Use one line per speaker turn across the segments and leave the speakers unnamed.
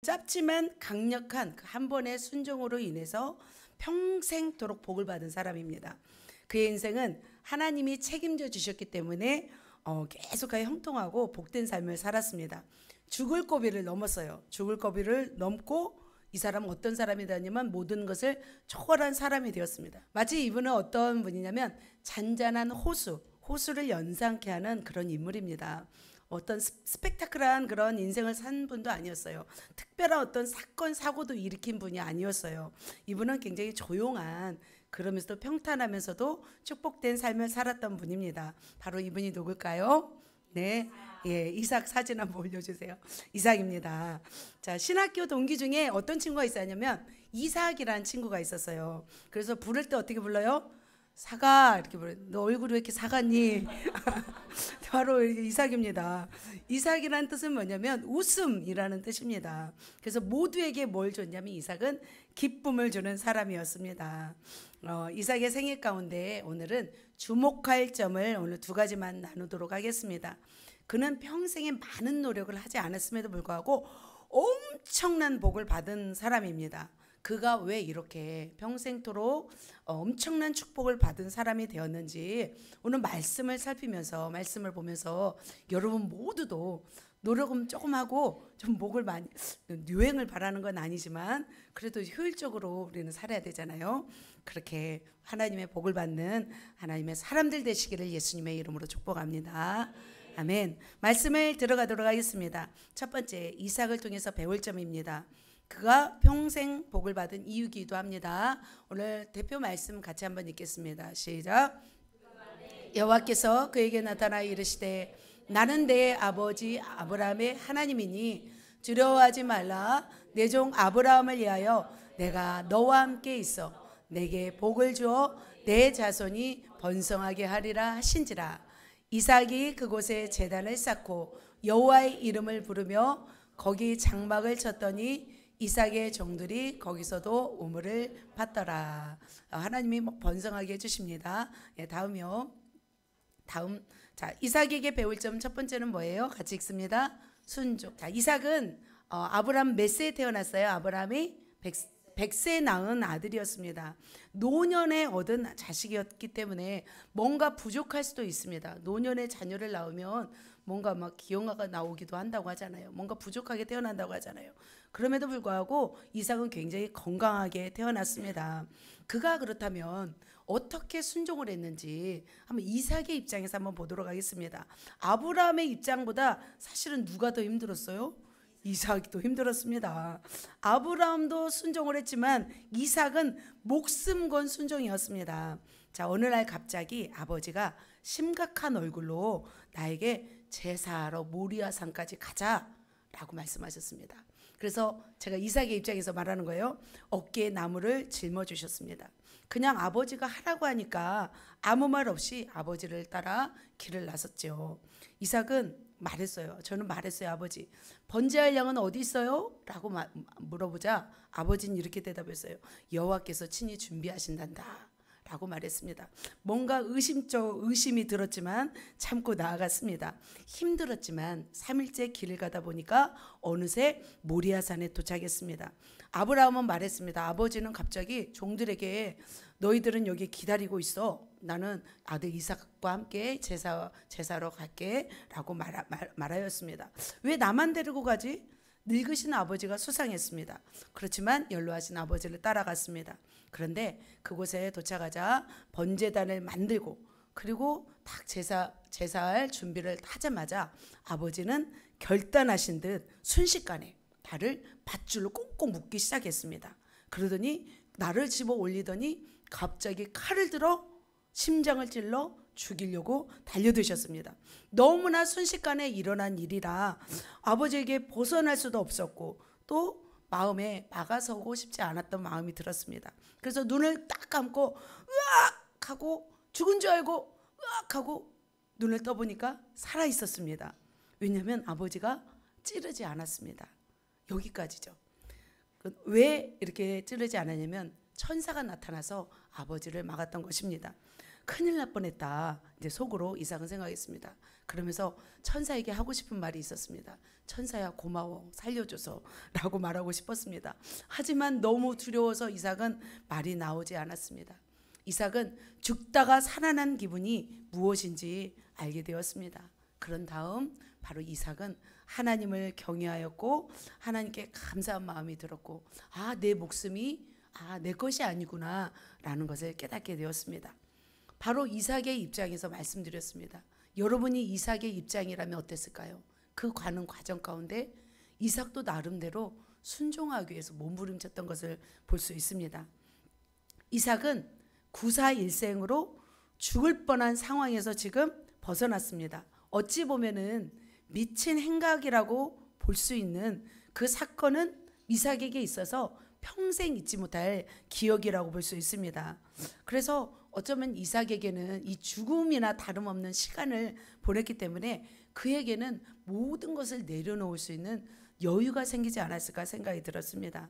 짧지만 강력한 그 한 번의 순종으로 인해서 평생도록 복을 받은 사람입니다. 그의 인생은 하나님이 책임져 주셨기 때문에 계속하여 형통하고 복된 삶을 살았습니다. 죽을 고비를 넘었어요. 죽을 고비를 넘고 이 사람은 어떤 사람이 되냐면 모든 것을 초월한 사람이 되었습니다. 마치 이분은 어떤 분이냐면 잔잔한 호수를 연상케 하는 그런 인물입니다. 어떤 스펙타클한 그런 인생을 산 분도 아니었어요. 특별한 어떤 사건 사고도 일으킨 분이 아니었어요. 이분은 굉장히 조용한, 그러면서도 평탄하면서도 축복된 삶을 살았던 분입니다. 바로 이분이 누굴까요? 네, 예, 이삭 사진 한번 올려주세요. 이삭입니다. 자, 신학교 동기 중에 어떤 친구가 있었냐면 이삭이라는 친구가 있었어요. 그래서 부를 때 어떻게 불러요? 사가 이렇게 불러요. 너 얼굴이 왜 이렇게 사갔니? 바로 이삭입니다. 이삭이라는 뜻은 뭐냐면 웃음이라는 뜻입니다. 그래서 모두에게 뭘 줬냐면 이삭은 기쁨을 주는 사람이었습니다. 이삭의 생애 가운데 오늘은 주목할 점을 오늘 두 가지만 나누도록 하겠습니다. 그는 평생에 많은 노력을 하지 않았음에도 불구하고 엄청난 복을 받은 사람입니다. 그가 왜 이렇게 평생토록 엄청난 축복을 받은 사람이 되었는지 오늘 말씀을 살피면서, 말씀을 보면서 여러분 모두도 노력은 조금 하고 좀 복을 많이, 유행을 바라는 건 아니지만 그래도 효율적으로 우리는 살아야 되잖아요. 그렇게 하나님의 복을 받는 하나님의 사람들 되시기를 예수님의 이름으로 축복합니다. 아멘. 말씀을 들어가도록 하겠습니다. 첫 번째, 이삭을 통해서 배울 점입니다. 그가 평생 복을 받은 이유기도 합니다. 오늘 대표 말씀 같이 한번 읽겠습니다. 시작. 여호와께서 그에게 나타나 이르시되 나는 내 아버지 아브라함의 하나님이니 두려워하지 말라. 내 종 아브라함을 위하여 내가 너와 함께 있어 내게 복을 주어 내 자손이 번성하게 하리라 하신지라. 이삭이 그곳에 제단을 쌓고 여호와의 이름을 부르며 거기 장막을 쳤더니 이삭의 종들이 거기서도 우물을 받더라. 하나님이 번성하게 해주십니다. 예, 다음이요. 다음, 자, 이삭에게 배울 점 첫 번째는 뭐예요? 같이 읽습니다. 순종. 자, 이삭은 아브라함 몇 세에 태어났어요? 아브라함이 100세에 낳은 아들이었습니다. 노년에 얻은 자식이었기 때문에 뭔가 부족할 수도 있습니다. 노년에 자녀를 낳으면 뭔가 막 기형아가 나오기도 한다고 하잖아요. 뭔가 부족하게 태어난다고 하잖아요. 그럼에도 불구하고 이삭은 굉장히 건강하게 태어났습니다. 그가 그렇다면 어떻게 순종을 했는지 한번 이삭의 입장에서 한번 보도록 하겠습니다. 아브라함의 입장보다 사실은 누가 더 힘들었어요? 이삭이 더 힘들었습니다. 아브라함도 순종을 했지만 이삭은 목숨 건 순종이었습니다. 자, 어느 날 갑자기 아버지가 심각한 얼굴로 나에게 제사하러 모리아 산까지 가자라고 말씀하셨습니다. 그래서 제가 이삭의 입장에서 말하는 거예요. 어깨에 나무를 짊어주셨습니다. 그냥 아버지가 하라고 하니까 아무 말 없이 아버지를 따라 길을 나섰죠. 이삭은 말했어요. 저는 말했어요. 아버지, 번제할 양은 어디 있어요? 라고 물어보자 아버지는 이렇게 대답했어요. 여호와께서 친히 준비하신단다 라고 말했습니다. 뭔가 의심이 들었지만 참고 나아갔습니다. 힘들었지만 3일째 길을 가다 보니까 어느새 모리아산에 도착했습니다. 아브라함은 말했습니다. 아버지는 갑자기 종들에게 너희들은 여기 기다리고 있어. 나는 아들 이삭과 함께 제사하러 갈게 라고 말하였습니다. 왜 나만 데리고 가지? 늙으신 아버지가 수상했습니다. 그렇지만 연로하신 아버지를 따라갔습니다. 그런데 그곳에 도착하자 번제단을 만들고 그리고 딱 제사할 준비를 하자마자 아버지는 결단하신 듯 순식간에 나를 밧줄로 꽁꽁 묶기 시작했습니다. 그러더니 나를 집어 올리더니 갑자기 칼을 들어 심장을 찔러 죽이려고 달려드셨습니다. 너무나 순식간에 일어난 일이라 아버지에게 벗어날 수도 없었고 또 마음에 막아서고 싶지 않았던 마음이 들었습니다. 그래서 눈을 딱 감고 으악 하고 죽은 줄 알고 으악 하고 눈을 떠보니까 살아 있었습니다. 왜냐하면 아버지가 찌르지 않았습니다. 여기까지죠. 왜 이렇게 찌르지 않았냐면 천사가 나타나서 아버지를 막았던 것입니다. 큰일 날 뻔했다. 이제 속으로 이삭은 생각했습니다. 그러면서 천사에게 하고 싶은 말이 있었습니다. 천사야 고마워 살려줘서 라고 말하고 싶었습니다. 하지만 너무 두려워서 이삭은 말이 나오지 않았습니다. 이삭은 죽다가 살아난 기분이 무엇인지 알게 되었습니다. 그런 다음 바로 이삭은 하나님을 경외하였고 하나님께 감사한 마음이 들었고 내 목숨이 내 것이 아니구나 라는 것을 깨닫게 되었습니다. 바로 이삭의 입장에서 말씀드렸습니다. 여러분이 이삭의 입장이라면 어땠을까요? 그 가는 과정 가운데 이삭도 나름대로 순종하기 위해서 몸부림쳤던 것을 볼 수 있습니다. 이삭은 구사일생으로 죽을 뻔한 상황에서 지금 벗어났습니다. 어찌 보면은 미친 행각이라고 볼 수 있는 그 사건은 이삭에게 있어서 평생 잊지 못할 기억이라고 볼 수 있습니다. 그래서 어쩌면 이삭에게는 이 죽음이나 다름없는 시간을 보냈기 때문에 그에게는 모든 것을 내려놓을 수 있는 여유가 생기지 않았을까 생각이 들었습니다.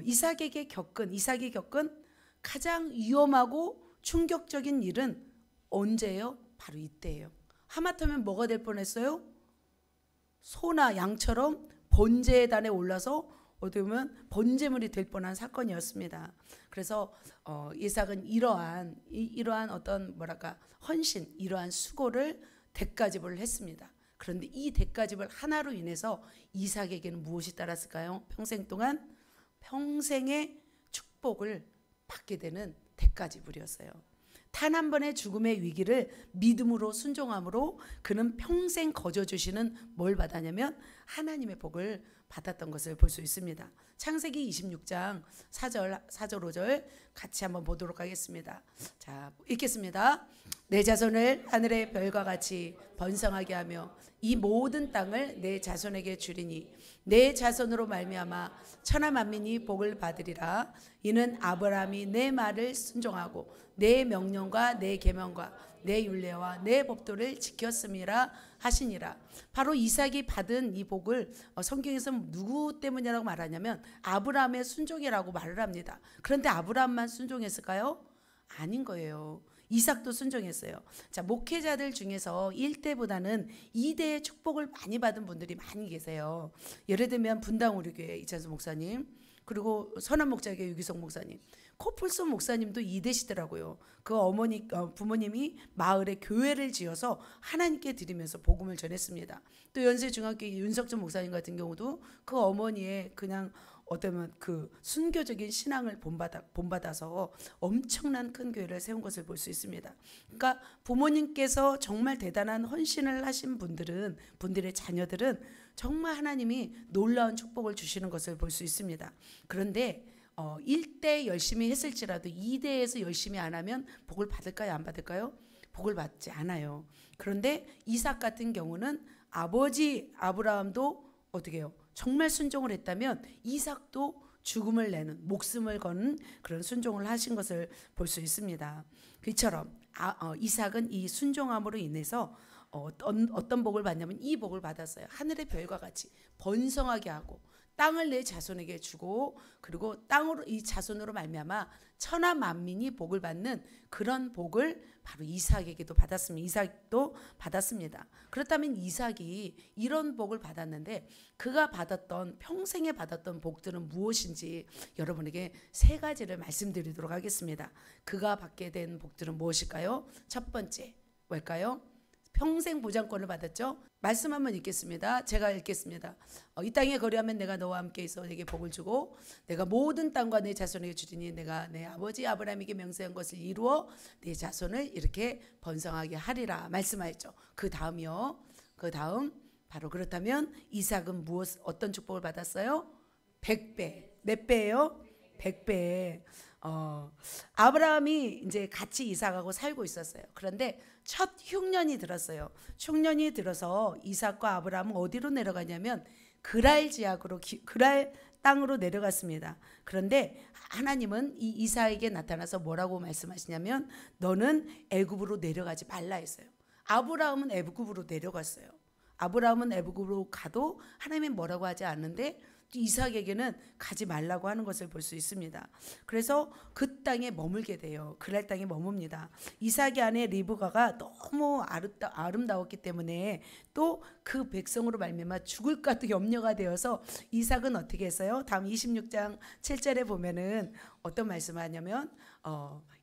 이삭이 겪은 가장 위험하고 충격적인 일은 언제예요? 바로 이때예요. 하마터면 뭐가 될 뻔했어요? 소나 양처럼 번제단에 올라서 어떻게 보면 번제물이 될 뻔한 사건이었습니다. 그래서 이삭은 이러한 어떤 헌신, 이러한 수고를 대가집을 했습니다. 그런데 이 대가집을 하나로 인해서 이삭에게는 무엇이 따랐을까요? 평생 동안 평생의 축복을 받게 되는 대가지불이었어요. 단 한 번의 죽음의 위기를 믿음으로 순종함으로 그는 평생 거저주시는 뭘 받았냐면 하나님의 복을 받았던 것을 볼 수 있습니다. 창세기 26장 4절 5절 같이 한번 보도록 하겠습니다. 자, 읽겠습니다. 내 자손을 하늘의 별과 같이 번성하게 하며 이 모든 땅을 내 자손에게 주리니 내 자손으로 말미암아 천하 만민이 복을 받으리라. 이는 아브라함이 내 말을 순종하고 내 명령과 내 계명과 내 율례와 내 법도를 지켰음이라 하시니라. 바로 이삭이 받은 이 복을 성경에서 누구 때문이라고 말하냐면 아브라함의 순종이라고 말을 합니다. 그런데 아브라함만 순종했을까요? 아닌 거예요. 이삭도 순종했어요. 자, 목회자들 중에서 1대보다는 2대의 축복을 많이 받은 분들이 많이 계세요. 예를 들면 분당 우리교회 이찬수 목사님, 그리고 선한 목자교회 유기성 목사님, 코뿔소 목사님도 2대시더라고요. 그 부모님이 마을에 교회를 지어서 하나님께 드리면서 복음을 전했습니다. 또 연세중학교회 윤석준 목사님 같은 경우도 그 어머니의 그냥 어쩌면 그 순교적인 신앙을 본받아서 엄청난 큰 교회를 세운 것을 볼 수 있습니다. 그러니까 부모님께서 정말 대단한 헌신을 하신 분들의 자녀들은 정말 하나님이 놀라운 축복을 주시는 것을 볼 수 있습니다. 그런데 1대 열심히 했을지라도 2대에서 열심히 안 하면 복을 받을까요? 안 받을까요? 복을 받지 않아요. 그런데 이삭 같은 경우는 아버지 아브라함도 어떻게 해요? 정말 순종을 했다면 이삭도 죽음을 내는 목숨을 거는 그런 순종을 하신 것을 볼 수 있습니다. 그처럼 이삭은 이 순종함으로 인해서 어떤 복을 받냐면 이 복을 받았어요. 하늘의 별과 같이 번성하게 하고 땅을 내 자손에게 주고 그리고 땅으로 이 자손으로 말미암아 천하 만민이 복을 받는 그런 복을 바로 이삭에게도 받았습니다. 이삭도 받았습니다. 그렇다면 이삭이 이런 복을 받았는데 그가 평생에 받았던 복들은 무엇인지 여러분에게 3가지를 말씀드리도록 하겠습니다. 그가 받게 된 복들은 무엇일까요? 첫 번째 뭘까요? 평생 보장권을 받았죠. 말씀 한번 읽겠습니다. 제가 읽겠습니다. 이 땅에 거류하면 내가 너와 함께 있어 내게 복을 주고 내가 모든 땅과 내 자손에게 주리니 내가 내 아버지 아브라함에게 명세한 것을 이루어 내 자손을 이렇게 번성하게 하리라 말씀하였죠. 그 다음이요. 그 다음 바로 그렇다면 이삭은 어떤 축복을 받았어요? 100배. 몇 배예요? 100배. 아브라함이 이제 같이 이삭하고 살고 있었어요. 그런데 첫 흉년이 들었어요. 흉년이 들어서 이삭과 아브라함은 어디로 내려가냐면 그랄 지역으로 그랄 땅으로 내려갔습니다. 그런데 하나님은 이 이삭에게 나타나서 뭐라고 말씀하시냐면 너는 애굽으로 내려가지 말라 했어요. 아브라함은 애굽으로 내려갔어요. 아브라함은 애굽으로 가도 하나님이 뭐라고 하지 않는데 이삭에게는 가지 말라고 하는 것을 볼 수 있습니다. 그래서 그 땅에 머물게 돼요. 그랄 땅에 머뭅니다. 이삭의 아내 리브가가 너무 아름다웠기 때문에 또 그 백성으로 말미암아 죽을까도 염려가 되어서 이삭은 어떻게 했어요? 다음 26장 7절에 보면은 어떤 말씀을 하냐면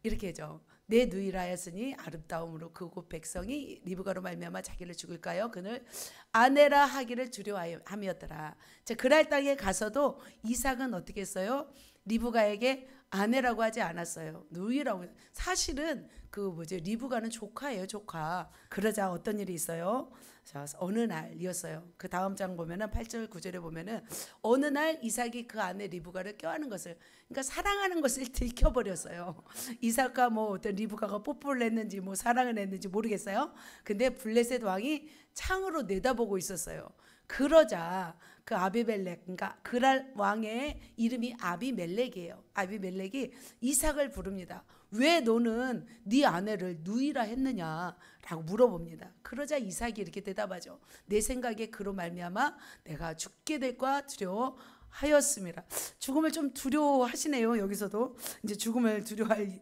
이렇게 하죠. 내 누이라였으니 아름다움으로 그곳 백성이 리브가로 말미암아 자기를 죽일까요? 그를 아내라 하기를 두려워함이었더라. 자, 그랄 땅에 가서도 이삭은 어떻게 했어요? 리브가에게 아내라고 하지 않았어요. 누이라고. 사실은 리브가는 조카예요, 조카. 그러자 어떤 일이 있어요? 자, 어느 날이었어요. 그 다음 장 보면은 8절 9절에 보면은 어느 날 이삭이 그 아내 리브가를 껴안은 것을, 그러니까 사랑하는 것을 들켜버렸어요. 이삭과 어떤 리브가가 뽀뽀를 했는지 사랑을 했는지 모르겠어요. 근데 블레셋 왕이 창으로 내다보고 있었어요. 그러자 그 아비멜렉, 그러니까 그랄 왕의 이름이 아비멜렉이에요. 아비멜렉이 이삭을 부릅니다. 왜 너는 네 아내를 누이라 했느냐라고 물어봅니다. 그러자 이삭이 이렇게 대답하죠. 내 생각에 그로 말미암아 내가 죽게 될까 두려워하였습니다. 죽음을 좀 두려워하시네요. 여기서도 이제 죽음을 두려워할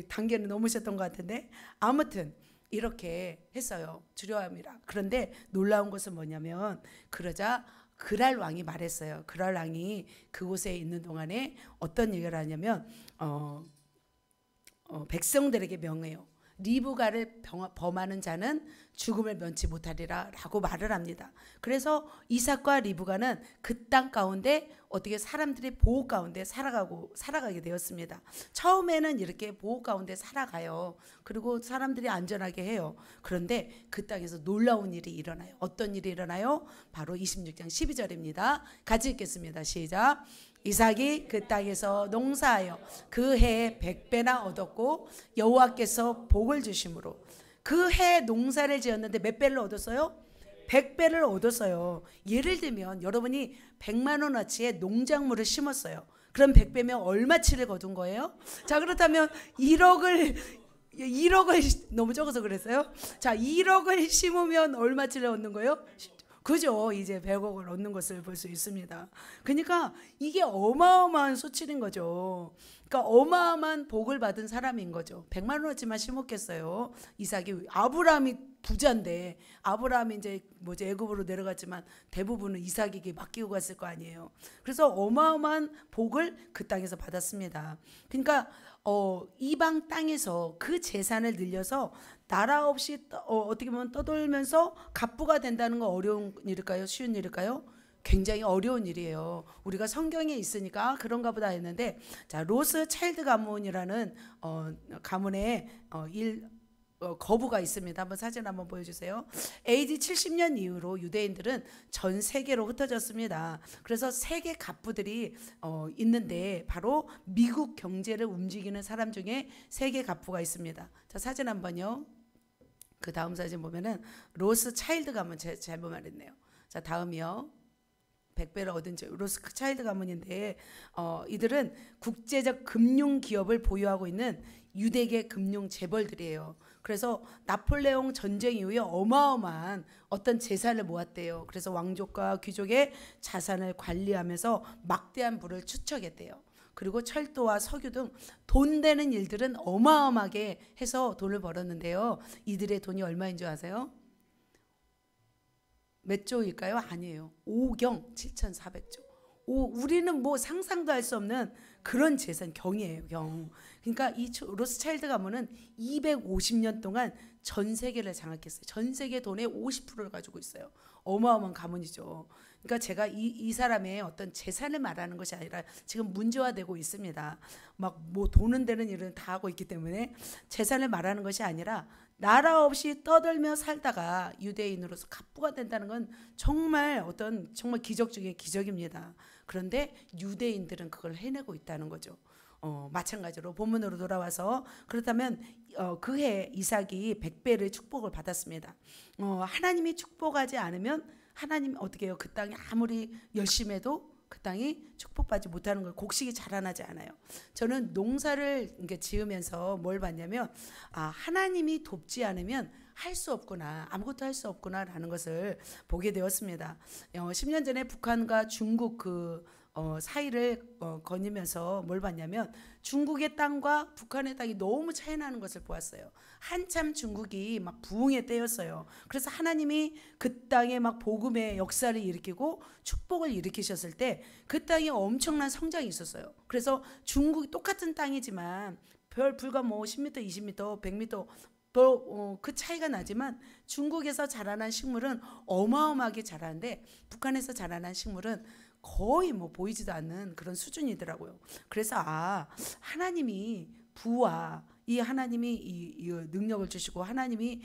단계는 넘으셨던 것 같은데, 아무튼 이렇게 했어요. 두려워합니다. 그런데 놀라운 것은 뭐냐면, 그러자 그랄 왕이 말했어요. 그랄 왕이 그곳에 있는 동안에 어떤 얘기를 하냐면 백성들에게 명해요. 리브가를 범하는 자는 죽음을 면치 못하리라 라고 말을 합니다. 그래서 이삭과 리브가는 그 땅 가운데 어떻게 사람들이 보호 가운데 살아가게 되었습니다. 처음에는 이렇게 보호 가운데 살아가요. 그리고 사람들이 안전하게 해요. 그런데 그 땅에서 놀라운 일이 일어나요. 어떤 일이 일어나요? 바로 26장 12절입니다. 같이 읽겠습니다. 시작. 이삭이 그 땅에서 농사하여 그 해에 100배나 얻었고 여호와께서 복을 주심으로, 그 해에 농사를 지었는데 몇 배를 얻었어요? 100배를 얻었어요. 예를 들면 여러분이 100만 원어치의 농작물을 심었어요. 그럼 100배면 얼마치를 거둔 거예요? 자, 그렇다면 1억을 너무 적어서 그랬어요? 자, 1억을 심으면 얼마치를 얻는 거예요? 그죠? 이제 100억을 얻는 것을 볼 수 있습니다. 그러니까 이게 어마어마한 소출인 거죠. 그러니까 어마어마한 복을 받은 사람인 거죠. 100만 원어치만 심었겠어요. 이삭이, 아브라함이 부자인데, 아브라함이 이제 애굽으로 내려갔지만 대부분은 이삭에게 맡기고 갔을 거 아니에요. 그래서 어마어마한 복을 그 땅에서 받았습니다. 그러니까 이방 땅에서 그 재산을 늘려서 나라 없이 어떻게 보면 떠돌면서 갑부가 된다는 건 어려운 일일까요? 쉬운 일일까요? 굉장히 어려운 일이에요. 우리가 성경에 있으니까 그런가 보다 했는데, 자, 로스 차일드 가문이라는 가문의 거부가 있습니다. 한번 사진 한번 보여주세요. AD 70년 이후로 유대인들은 전 세계로 흩어졌습니다. 그래서 세계 갑부들이 있는데 바로 미국 경제를 움직이는 사람 중에 세계 갑부가 있습니다. 자, 사진 한번요. 그 다음 사진 보면은 로스 차일드 가문, 잘못 말했네요. 자, 다음이요. 100배를 얻은 로스 차일드 가문인데 이들은 국제적 금융 기업을 보유하고 있는 유대계 금융 재벌들이에요. 그래서 나폴레옹 전쟁 이후에 어마어마한 어떤 재산을 모았대요. 그래서 왕족과 귀족의 자산을 관리하면서 막대한 부를 축적했대요. 그리고 철도와 석유 등 돈 되는 일들은 어마어마하게 해서 돈을 벌었는데요. 이들의 돈이 얼마인 줄 아세요? 몇 조일까요? 아니에요. 5경 7,400조. 우리는 상상도 할 수 없는 그런 재산, 경이에요, 경. 그러니까 이 로스차일드 가문은 250년 동안 전 세계를 장악했어요. 전 세계 돈의 50%를 가지고 있어요. 어마어마한 가문이죠. 그러니까 제가 이 사람의 어떤 재산을 말하는 것이 아니라 지금 문제화되고 있습니다. 돈은 되는 일은 다 하고 있기 때문에 재산을 말하는 것이 아니라 나라 없이 떠들며 살다가 유대인으로서 갑부가 된다는 건 정말 기적 중에 기적입니다. 그런데 유대인들은 그걸 해내고 있다는 거죠. 마찬가지로 본문으로 돌아와서, 그렇다면 그 해 이삭이 100배를 축복을 받았습니다. 하나님이 축복하지 않으면 하나님 어떻게 해요? 그 땅에 아무리 열심히 해도 그 땅이 축복받지 못하는 걸 곡식이 자라나지 않아요. 저는 농사를 지으면서 뭘 봤냐면 하나님이 돕지 않으면 할 수 없구나, 아무것도 할 수 없구나라는 것을 보게 되었습니다. 10년 전에 북한과 중국 사이를 거니면서 뭘 봤냐면 중국의 땅과 북한의 땅이 너무 차이 나는 것을 보았어요. 한참 중국이 막 부흥의 때였어요. 그래서 하나님이 그 땅에 막 복음의 역사를 일으키고 축복을 일으키셨을 때 그 땅에 엄청난 성장이 있었어요. 그래서 중국이 똑같은 땅이지만 불과 10m, 20m, 100m 그 차이가 나지만 중국에서 자라난 식물은 어마어마하게 자라는데 북한에서 자라난 식물은 거의 보이지도 않는 그런 수준이더라고요. 그래서 하나님이 부와 이 하나님이 이 능력을 주시고 하나님이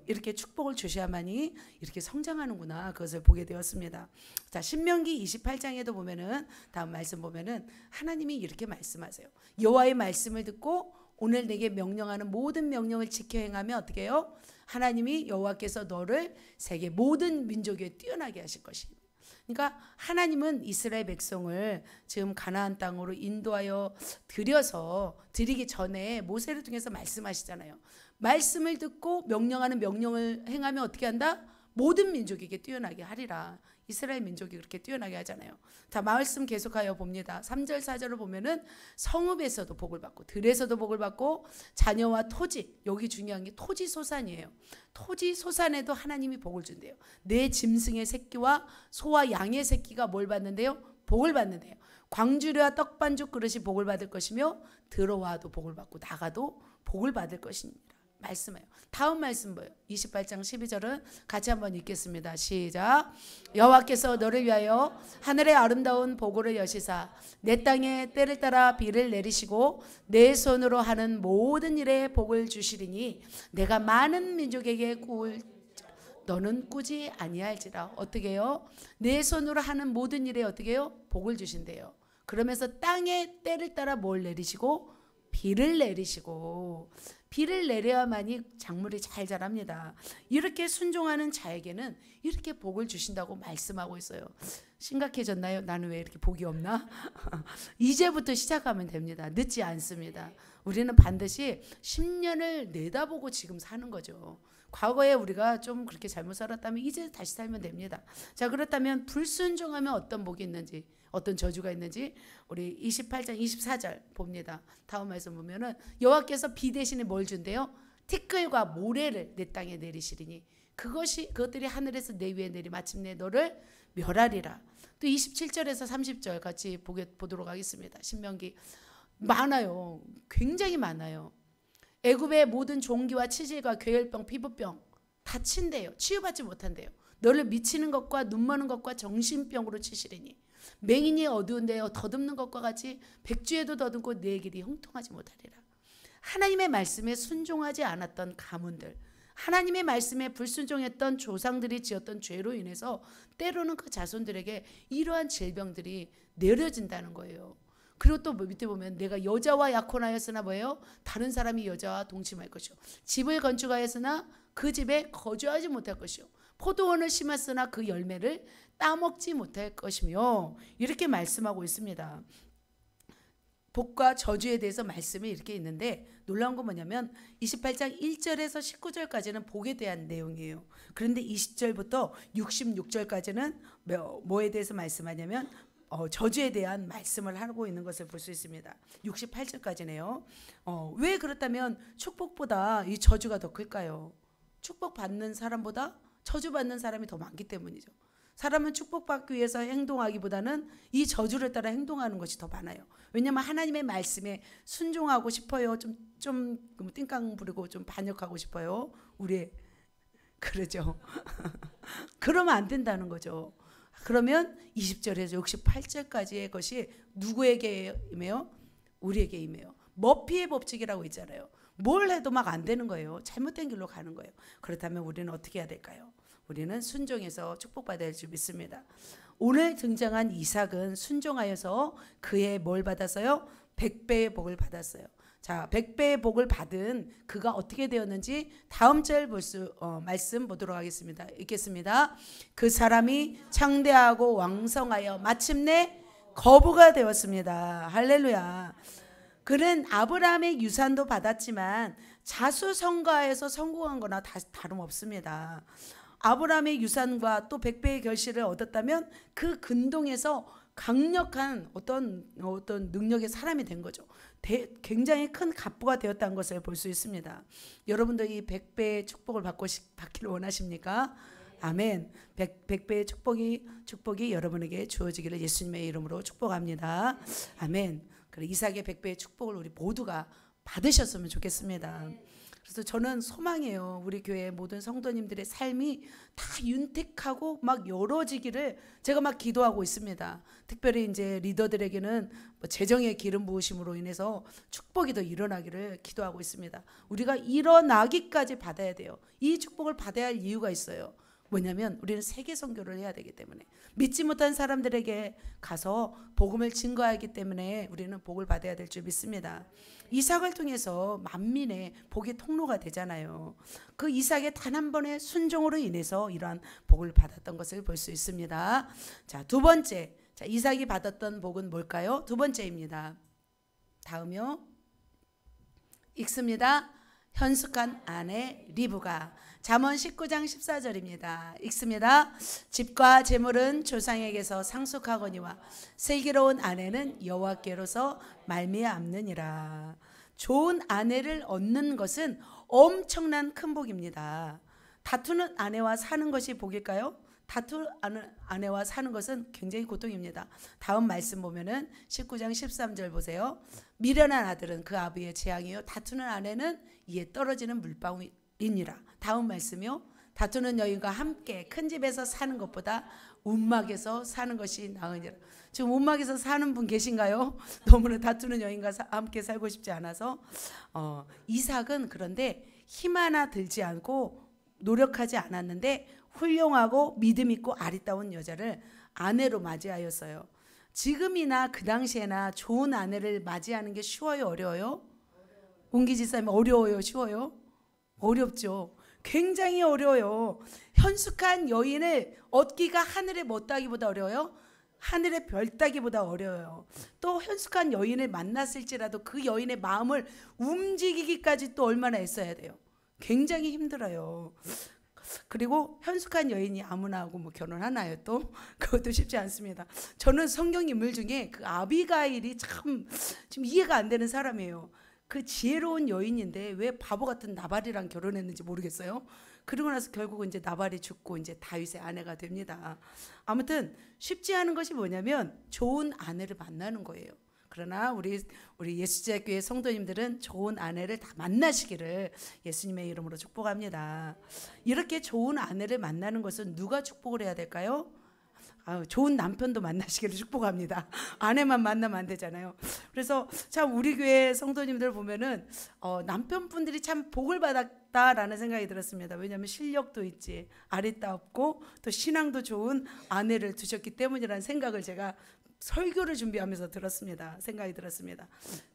이렇게 축복을 주셔야만이 이렇게 성장하는구나, 그것을 보게 되었습니다. 자, 신명기 28장에도 보면은 다음 말씀 보면은 하나님이 이렇게 말씀하세요. 여호와의 말씀을 듣고 오늘 내게 명령하는 모든 명령을 지켜 행하면 어떻게 해요? 하나님이 여호와께서 너를 세계 모든 민족에 뛰어나게 하실 것입니다. 그러니까 하나님은 이스라엘 백성을 지금 가나안 땅으로 인도하여 드리기 전에 모세를 통해서 말씀하시잖아요. 말씀을 듣고 명령하는 명령을 행하면 어떻게 한다? 모든 민족에게 뛰어나게 하리라. 이스라엘 민족이 그렇게 뛰어나게 하잖아요. 자, 말씀 계속하여 봅니다. 3절 4절을 보면은 성읍에서도 복을 받고 들에서도 복을 받고 자녀와 토지, 여기 중요한 게 토지 소산이에요. 토지 소산에도 하나님이 복을 준대요. 내 짐승의 새끼와 소와 양의 새끼가 뭘 받는데요? 복을 받는데요. 광주리와 떡반죽 그릇이 복을 받을 것이며 들어와도 복을 받고 나가도 복을 받을 것입니다. 말씀해요. 다음 말씀 뭐예요? 28장 12절은 같이 한번 읽겠습니다. 시작. 여호와께서 너를 위하여 하늘의 아름다운 보고를 여시사 내 땅에 때를 따라 비를 내리시고 내 손으로 하는 모든 일에 복을 주시리니 내가 많은 민족에게 너는 꾸지 아니할지라. 어떻게 해요? 내 손으로 하는 모든 일에 어떻게 해요? 복을 주신대요. 그러면서 땅에 때를 따라 뭘 내리시고? 비를 내리시고. 비를 내려야만이 작물이 잘 자랍니다. 이렇게 순종하는 자에게는 이렇게 복을 주신다고 말씀하고 있어요. 심각해졌나요? 나는 왜 이렇게 복이 없나? 이제부터 시작하면 됩니다. 늦지 않습니다. 우리는 반드시 10년을 내다보고 지금 사는 거죠. 과거에 우리가 좀 그렇게 잘못 살았다면 이제 다시 살면 됩니다. 자, 그렇다면 불순종하면 어떤 복이 있는지, 어떤 저주가 있는지 우리 28장 24절 봅니다. 다음 말씀 보면은 여호와께서 비 대신에 뭘 준대요? 티끌과 모래를 내 땅에 내리시리니 그것들이 하늘에서 내 위에 내리 마침내 너를 멸하리라. 또 27절에서 30절 같이 보도록 하겠습니다. 신명기 많아요. 굉장히 많아요. 애굽의 모든 종기와 치질과 괴혈병, 피부병 다 친대요. 치유받지 못한대요. 너를 미치는 것과 눈머는 것과 정신병으로 치시리니 맹인이 어두운 데에 더듬는 것과 같이 백주에도 더듬고 내 길이 형통하지 못하리라. 하나님의 말씀에 순종하지 않았던 가문들, 하나님의 말씀에 불순종했던 조상들이 지었던 죄로 인해서 때로는 그 자손들에게 이러한 질병들이 내려진다는 거예요. 그리고 또 밑에 보면 내가 여자와 약혼하였으나 뭐예요? 다른 사람이 여자와 동침할 것이요. 집을 건축하였으나 그 집에 거주하지 못할 것이요. 포도원을 심었으나 그 열매를 따먹지 못할 것이며 이렇게 말씀하고 있습니다. 복과 저주에 대해서 말씀이 이렇게 있는데 놀라운 건 뭐냐면 28장 1절에서 19절까지는 복에 대한 내용이에요. 그런데 20절부터 66절까지는 뭐에 대해서 말씀하냐면 저주에 대한 말씀을 하고 있는 것을 볼 수 있습니다. 68절까지네요. 왜 그렇다면 축복보다 이 저주가 더 클까요? 축복받는 사람보다 저주받는 사람이 더 많기 때문이죠. 사람은 축복받기 위해서 행동하기보다는 이 저주를 따라 행동하는 것이 더 많아요. 왜냐하면 하나님의 말씀에 순종하고 싶어요. 좀 띵깡 부리고 좀 반역하고 싶어요. 그러죠. 그러면 안 된다는 거죠. 그러면 20절에서 68절까지의 것이 누구에게 임해요? 우리에게 임해요. 머피의 법칙이라고 있잖아요. 뭘 해도 막 안 되는 거예요. 잘못된 길로 가는 거예요. 그렇다면 우리는 어떻게 해야 될까요? 우리는 순종해서 축복받아야 할 줄 믿습니다. 오늘 등장한 이삭은 순종하여서 그의 뭘 받았어요? 100배의 복을 받았어요. 자, 100배의 복을 받은 그가 어떻게 되었는지 다음 절 말씀 보도록 하겠습니다. 읽겠습니다. 그 사람이 창대하고 왕성하여 마침내 거부가 되었습니다. 할렐루야. 그는 아브라함의 유산도 받았지만 자수성가에서 성공한 거나 다름없습니다. 아브라함의 유산과 또 100배의 결실을 얻었다면 그 근동에서 강력한 어떤 능력의 사람이 된 거죠. 굉장히 큰 갑부가 되었다는 것을 볼 수 있습니다. 여러분도 이 100배의 축복을 받기를 원하십니까? 아멘. 100배의 축복이 여러분에게 주어지기를 예수님의 이름으로 축복합니다. 아멘. 그래, 이삭의 100배의 축복을 우리 모두가 받으셨으면 좋겠습니다. 그래서 저는 소망해요. 우리 교회 모든 성도님들의 삶이 다 윤택하고 막 열어지기를 제가 막 기도하고 있습니다. 특별히 이제 리더들에게는 뭐 재정의 기름 부으심으로 인해서 축복이 더 일어나기를 기도하고 있습니다. 우리가 일어나기까지 받아야 돼요. 이 축복을 받아야 할 이유가 있어요. 뭐냐면 우리는 세계 선교를 해야 되기 때문에, 믿지 못한 사람들에게 가서 복음을 증거하기 때문에 우리는 복을 받아야 될 줄 믿습니다. 이삭을 통해서 만민의 복의 통로가 되잖아요. 그 이삭의 단 한 번의 순종으로 인해서 이러한 복을 받았던 것을 볼 수 있습니다. 자, 두 번째, 자, 이삭이 받았던 복은 뭘까요? 두 번째입니다. 다음이요. 읽습니다. 현숙한 아내 리브가. 잠언 19장 14절입니다. 읽습니다. 집과 재물은 조상에게서 상속하거니와 슬기로운 아내는 여호와께로서 말미암느니라. 좋은 아내를 얻는 것은 엄청난 큰 복입니다. 다투는 아내와 사는 것이 복일까요? 다투는 아내와 사는 것은 굉장히 고통입니다. 다음 말씀 보면은 19장 13절 보세요. 미련한 아들은 그 아비의 재앙이요 다투는 아내는 이에 떨어지는 물방울이니라. 다음 말씀이요. 다투는 여인과 함께 큰 집에서 사는 것보다 움막에서 사는 것이 나으니라. 지금 움막에서 사는 분 계신가요? 너무나 다투는 여인과 함께 살고 싶지 않아서. 이삭은 그런데 힘 하나 들지 않고 노력하지 않았는데 훌륭하고 믿음 있고 아리따운 여자를 아내로 맞이하였어요. 지금이나 그 당시에나 좋은 아내를 맞이하는 게 쉬워요, 어려워요? 옹기지사님, 어려워요, 쉬워요? 어렵죠. 굉장히 어려워요. 현숙한 여인을 얻기가 하늘의 못 따기보다 어려워요. 하늘의 별 따기보다 어려워요. 또 현숙한 여인을 만났을지라도 그 여인의 마음을 움직이기까지 또 얼마나 애써야 돼요. 굉장히 힘들어요. 그리고 현숙한 여인이 아무나 하고 뭐 결혼하나요 또? 그것도 쉽지 않습니다. 저는 성경 인물 중에 그 아비가일이 참 지금 이해가 안 되는 사람이에요. 그 지혜로운 여인인데 왜 바보 같은 나발이랑 결혼했는지 모르겠어요. 그러고 나서 결국은 이제 나발이 죽고 이제 다윗의 아내가 됩니다. 아무튼 쉽지 않은 것이 뭐냐면 좋은 아내를 만나는 거예요. 그러나 우리 예수제교회 성도님들은 좋은 아내를 다 만나시기를 예수님의 이름으로 축복합니다. 이렇게 좋은 아내를 만나는 것은 누가 축복을 해야 될까요? 좋은 남편도 만나시기를 축복합니다. 아내만 만나면 안 되잖아요. 그래서 참 우리 교회 성도님들 보면은 남편분들이 참 복을 받았다라는 생각이 들었습니다. 왜냐하면 실력도 있지, 아리따웠고 또 신앙도 좋은 아내를 두셨기 때문이라는 생각을 제가 설교를 준비하면서 생각이 들었습니다.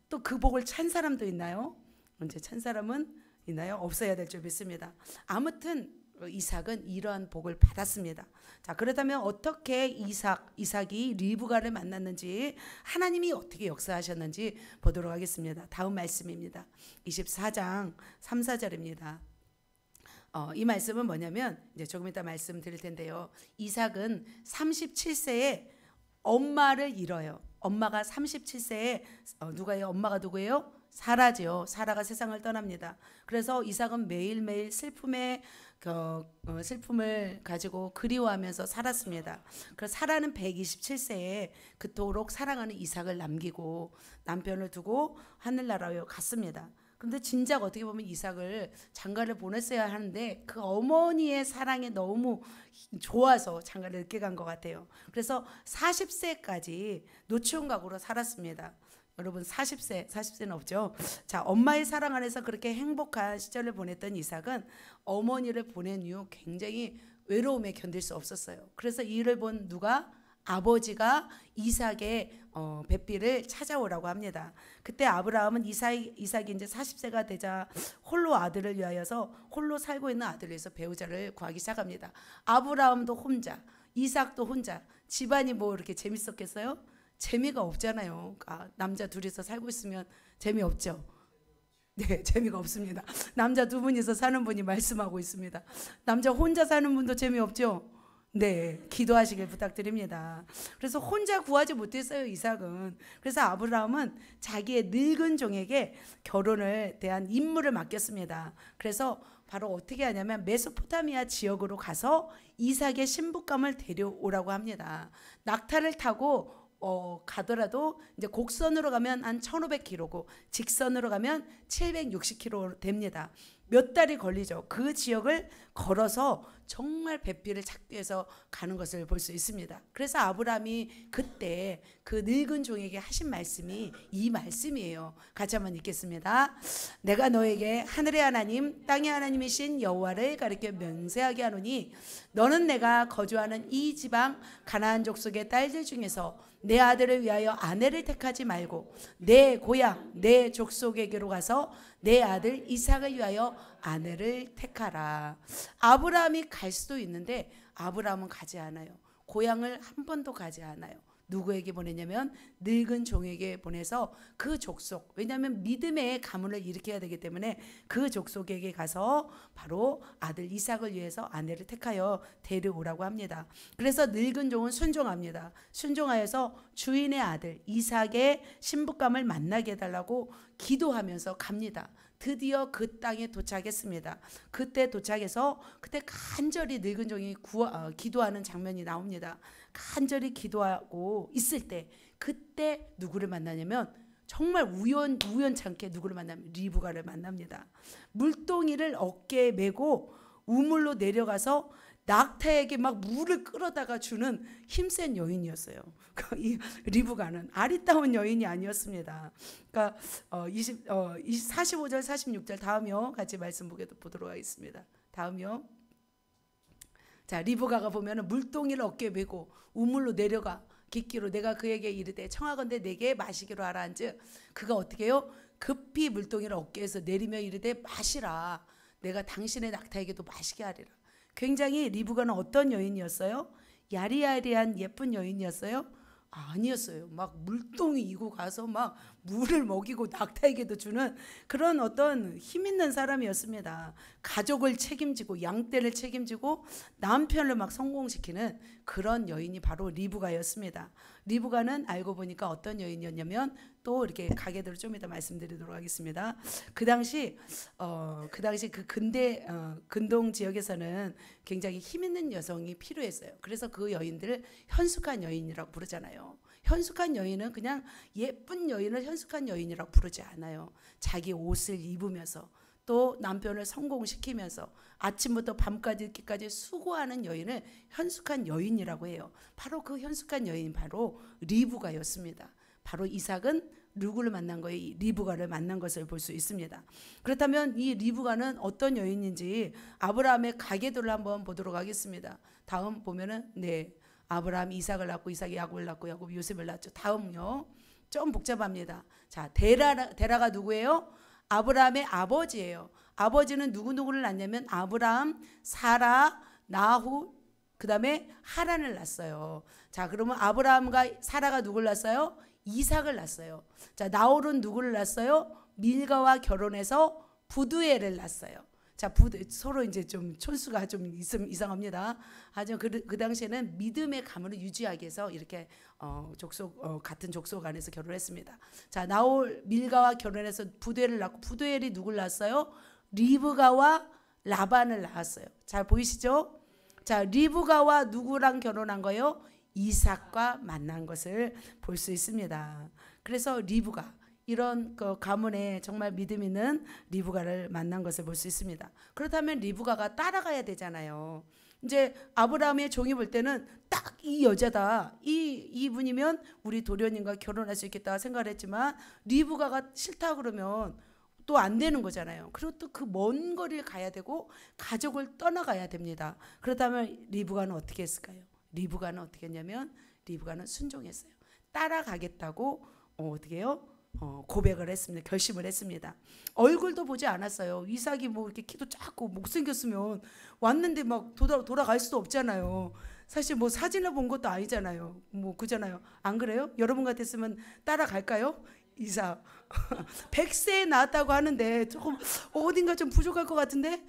또 그 복을 찬 사람도 있나요? 언제 찬 사람은 있나요? 없어야 될 줄 믿습니다. 아무튼 이삭은 이러한 복을 받았습니다. 자, 그렇다면 어떻게 이삭이 리브가를 만났는지, 하나님이 어떻게 역사하셨는지 보도록 하겠습니다. 다음 말씀입니다. 24장 3, 4절입니다. 이 말씀은 뭐냐면 이제 조금 이따 말씀드릴 텐데요. 이삭은 37세에 엄마를 잃어요. 엄마가 37세에 누가요? 엄마가 누구예요? 사라지요. 사라가 세상을 떠납니다. 그래서 이삭은 매일매일 슬픔을 가지고 그리워하면서 살았습니다. 그래서 사라는 127세에 그토록 사랑하는 이삭을 남기고 남편을 두고 하늘나라로 갔습니다. 그런데 진작 어떻게 보면 이삭을 장가를 보냈어야 하는데 그 어머니의 사랑에 너무 좋아서 장가를 늦게 간 것 같아요. 그래서 40세까지 노총각으로 살았습니다. 여러분 40세는 없죠. 자, 엄마의 사랑 안에서 그렇게 행복한 시절을 보냈던 이삭은 어머니를 보낸 이후 굉장히 외로움에 견딜 수 없었어요. 그래서 이 일을 본 누가? 아버지가 이삭의 뱃비를 찾아오라고 합니다. 그때 아브라함은 이삭이 이제 40세가 되자 홀로 아들을 위하여서 홀로 살고 있는 아들을 위해서 배우자를 구하기 시작합니다. 아브라함도 혼자, 이삭도 혼자. 집안이 뭐 이렇게 재밌었겠어요? 재미가 없잖아요. 남자 둘이서 살고 있으면 재미없죠. 네, 재미가 없습니다. 남자 두 분이서 사는 분이 말씀하고 있습니다. 남자 혼자 사는 분도 재미없죠. 네, 기도하시길 부탁드립니다. 그래서 혼자 구하지 못했어요, 이삭은. 그래서 아브라함은 자기의 늙은 종에게 결혼을 대한 임무를 맡겼습니다. 그래서 바로 어떻게 하냐면 메소포타미아 지역으로 가서 이삭의 신부감을 데려오라고 합니다. 낙타를 타고 가더라도 이제 곡선으로 가면 한 1500km고 직선으로 가면 760km 됩니다. 몇 달이 걸리죠. 그 지역을 걸어서 정말 배필을 찾기 위해서 가는 것을 볼 수 있습니다. 그래서 아브라함이 그때 그 늙은 종에게 하신 말씀이 이 말씀이에요. 같이 한번 읽겠습니다. 내가 너에게 하늘의 하나님 땅의 하나님이신 여호와를 가리켜 맹세하게 하노니 너는 내가 거주하는 이 지방 가나안 족속의 딸들 중에서 내 아들을 위하여 아내를 택하지 말고 내 고향 내 족속에게로 가서 내 아들 이삭을 위하여 아내를 택하라. 아브라함이 갈 수도 있는데 아브라함은 가지 않아요. 고향을 한 번도 가지 않아요. 누구에게 보내냐면 늙은 종에게 보내서 그 족속, 왜냐하면 믿음의 가문을 일으켜야 되기 때문에 그 족속에게 가서 바로 아들 이삭을 위해서 아내를 택하여 데려오라고 합니다. 그래서 늙은 종은 순종합니다. 순종하여서 주인의 아들 이삭의 신부감을 만나게 해달라고 기도하면서 갑니다. 드디어 그 땅에 도착했습니다. 그때 도착해서 그때 간절히 늙은 종이 기도하는 장면이 나옵니다. 간절히 기도하고 있을 때 그때 누구를 만나냐면 정말 우연찮게 누구를 만나면 리브가를 만납니다. 물동이를 어깨에 메고 우물로 내려가서 낙타에게 막 물을 끌어다가 주는 힘센 여인이었어요. 이 리브가는 아리따운 여인이 아니었습니다. 그러니까 45절 46절 다음이요. 같이 말씀 보도록 하겠습니다. 다음이요. 자, 리브가가 보면은 물동이를 어깨에 메고 우물로 내려가 깃기로 내가 그에게 이르되 청하건대 내게 마시기로 하라한즉 그가 어떻게 해요? 급히 물동이를 어깨에서 내리며 이르되 마시라. 내가 당신의 낙타에게도 마시게 하리라. 굉장히 리브가는 어떤 여인이었어요? 야리야리한 예쁜 여인이었어요? 아니었어요. 막 물동이 이고 가서 막 물을 먹이고 낙타에게도 주는 그런 어떤 힘 있는 사람이었습니다. 가족을 책임지고 양떼를 책임지고 남편을 막 성공시키는 그런 여인이 바로 리브가였습니다. 리브가는 알고 보니까 어떤 여인이었냐면 또 이렇게 가게들을 좀 이따 말씀드리도록 하겠습니다. 그 당시 그 근동 지역에서는 굉장히 힘 있는 여성이 필요했어요. 그래서 그 여인들을 현숙한 여인이라고 부르잖아요. 현숙한 여인은 그냥 예쁜 여인을 현숙한 여인이라고 부르지 않아요. 자기 옷을 입으면서 또 남편을 성공시키면서 아침부터 밤까지 이렇게까지 수고하는 여인을 현숙한 여인이라고 해요. 바로 그 현숙한 여인이 바로 리브가였습니다. 바로 이삭은 누구를 만난 거예요? 리브가를 만난 것을 볼 수 있습니다. 그렇다면 이 리브가는 어떤 여인인지 아브라함의 가계도를 한번 보도록 하겠습니다. 다음 보면은 아브라함이 이삭을 낳고 이삭이 야곱을 낳고 야곱이 요셉을 낳죠. 다음요. 좀 복잡합니다. 자, 데라가 누구예요? 아브라함의 아버지예요. 아버지는 누구를 낳냐면 아브라함, 사라, 나후, 그 다음에 하란을 낳았어요. 자, 그러면 아브라함과 사라가 누구를 낳았어요? 이삭을 낳았어요. 자, 나홀은 누구를 낳았어요? 밀가와 결혼해서 부두엘을 낳았어요. 자, 서로 이제 좀 촌수가 좀 이상합니다. 하지만 그 당시에는 믿음의 가문을 유지하기 위해서 이렇게 같은 족속 안에서 결혼했습니다. 자, 나홀 밀가와 결혼해서 부두엘을 낳고 부두엘이 누굴 낳았어요? 리브가와 라반을 낳았어요. 잘 보이시죠? 자, 리브가와 누구랑 결혼한 거예요? 이삭과 만난 것을 볼 수 있습니다. 그래서 리브가 이런 그 가문에 정말 믿음 있는 리브가를 만난 것을 볼 수 있습니다. 그렇다면 리브가가 따라가야 되잖아요. 이제 아브라함의 종이 볼 때는 딱 이 여자다. 이분이면 우리 도련님과 결혼할 수 있겠다 생각을 했지만 리브가가 싫다 그러면 또 안 되는 거잖아요. 그리고 또 그 먼 거리를 가야 되고 가족을 떠나가야 됩니다. 그렇다면 리브가는 어떻게 했을까요? 리브가는 어떻게 했냐면 리브가는 순종했어요. 따라가겠다고 어떻게 해요? 고백을 했습니다. 결심을 했습니다. 얼굴도 보지 않았어요. 이삭이 뭐 이렇게 키도 작고 못생겼으면 왔는데 막 돌아갈 수도 없잖아요. 사실 뭐 사진을 본 것도 아니잖아요. 뭐 그잖아요. 안 그래요? 여러분 같았으면 따라갈까요? 이삭 100세에 낳았다고 하는데 조금 어딘가 좀 부족할 것 같은데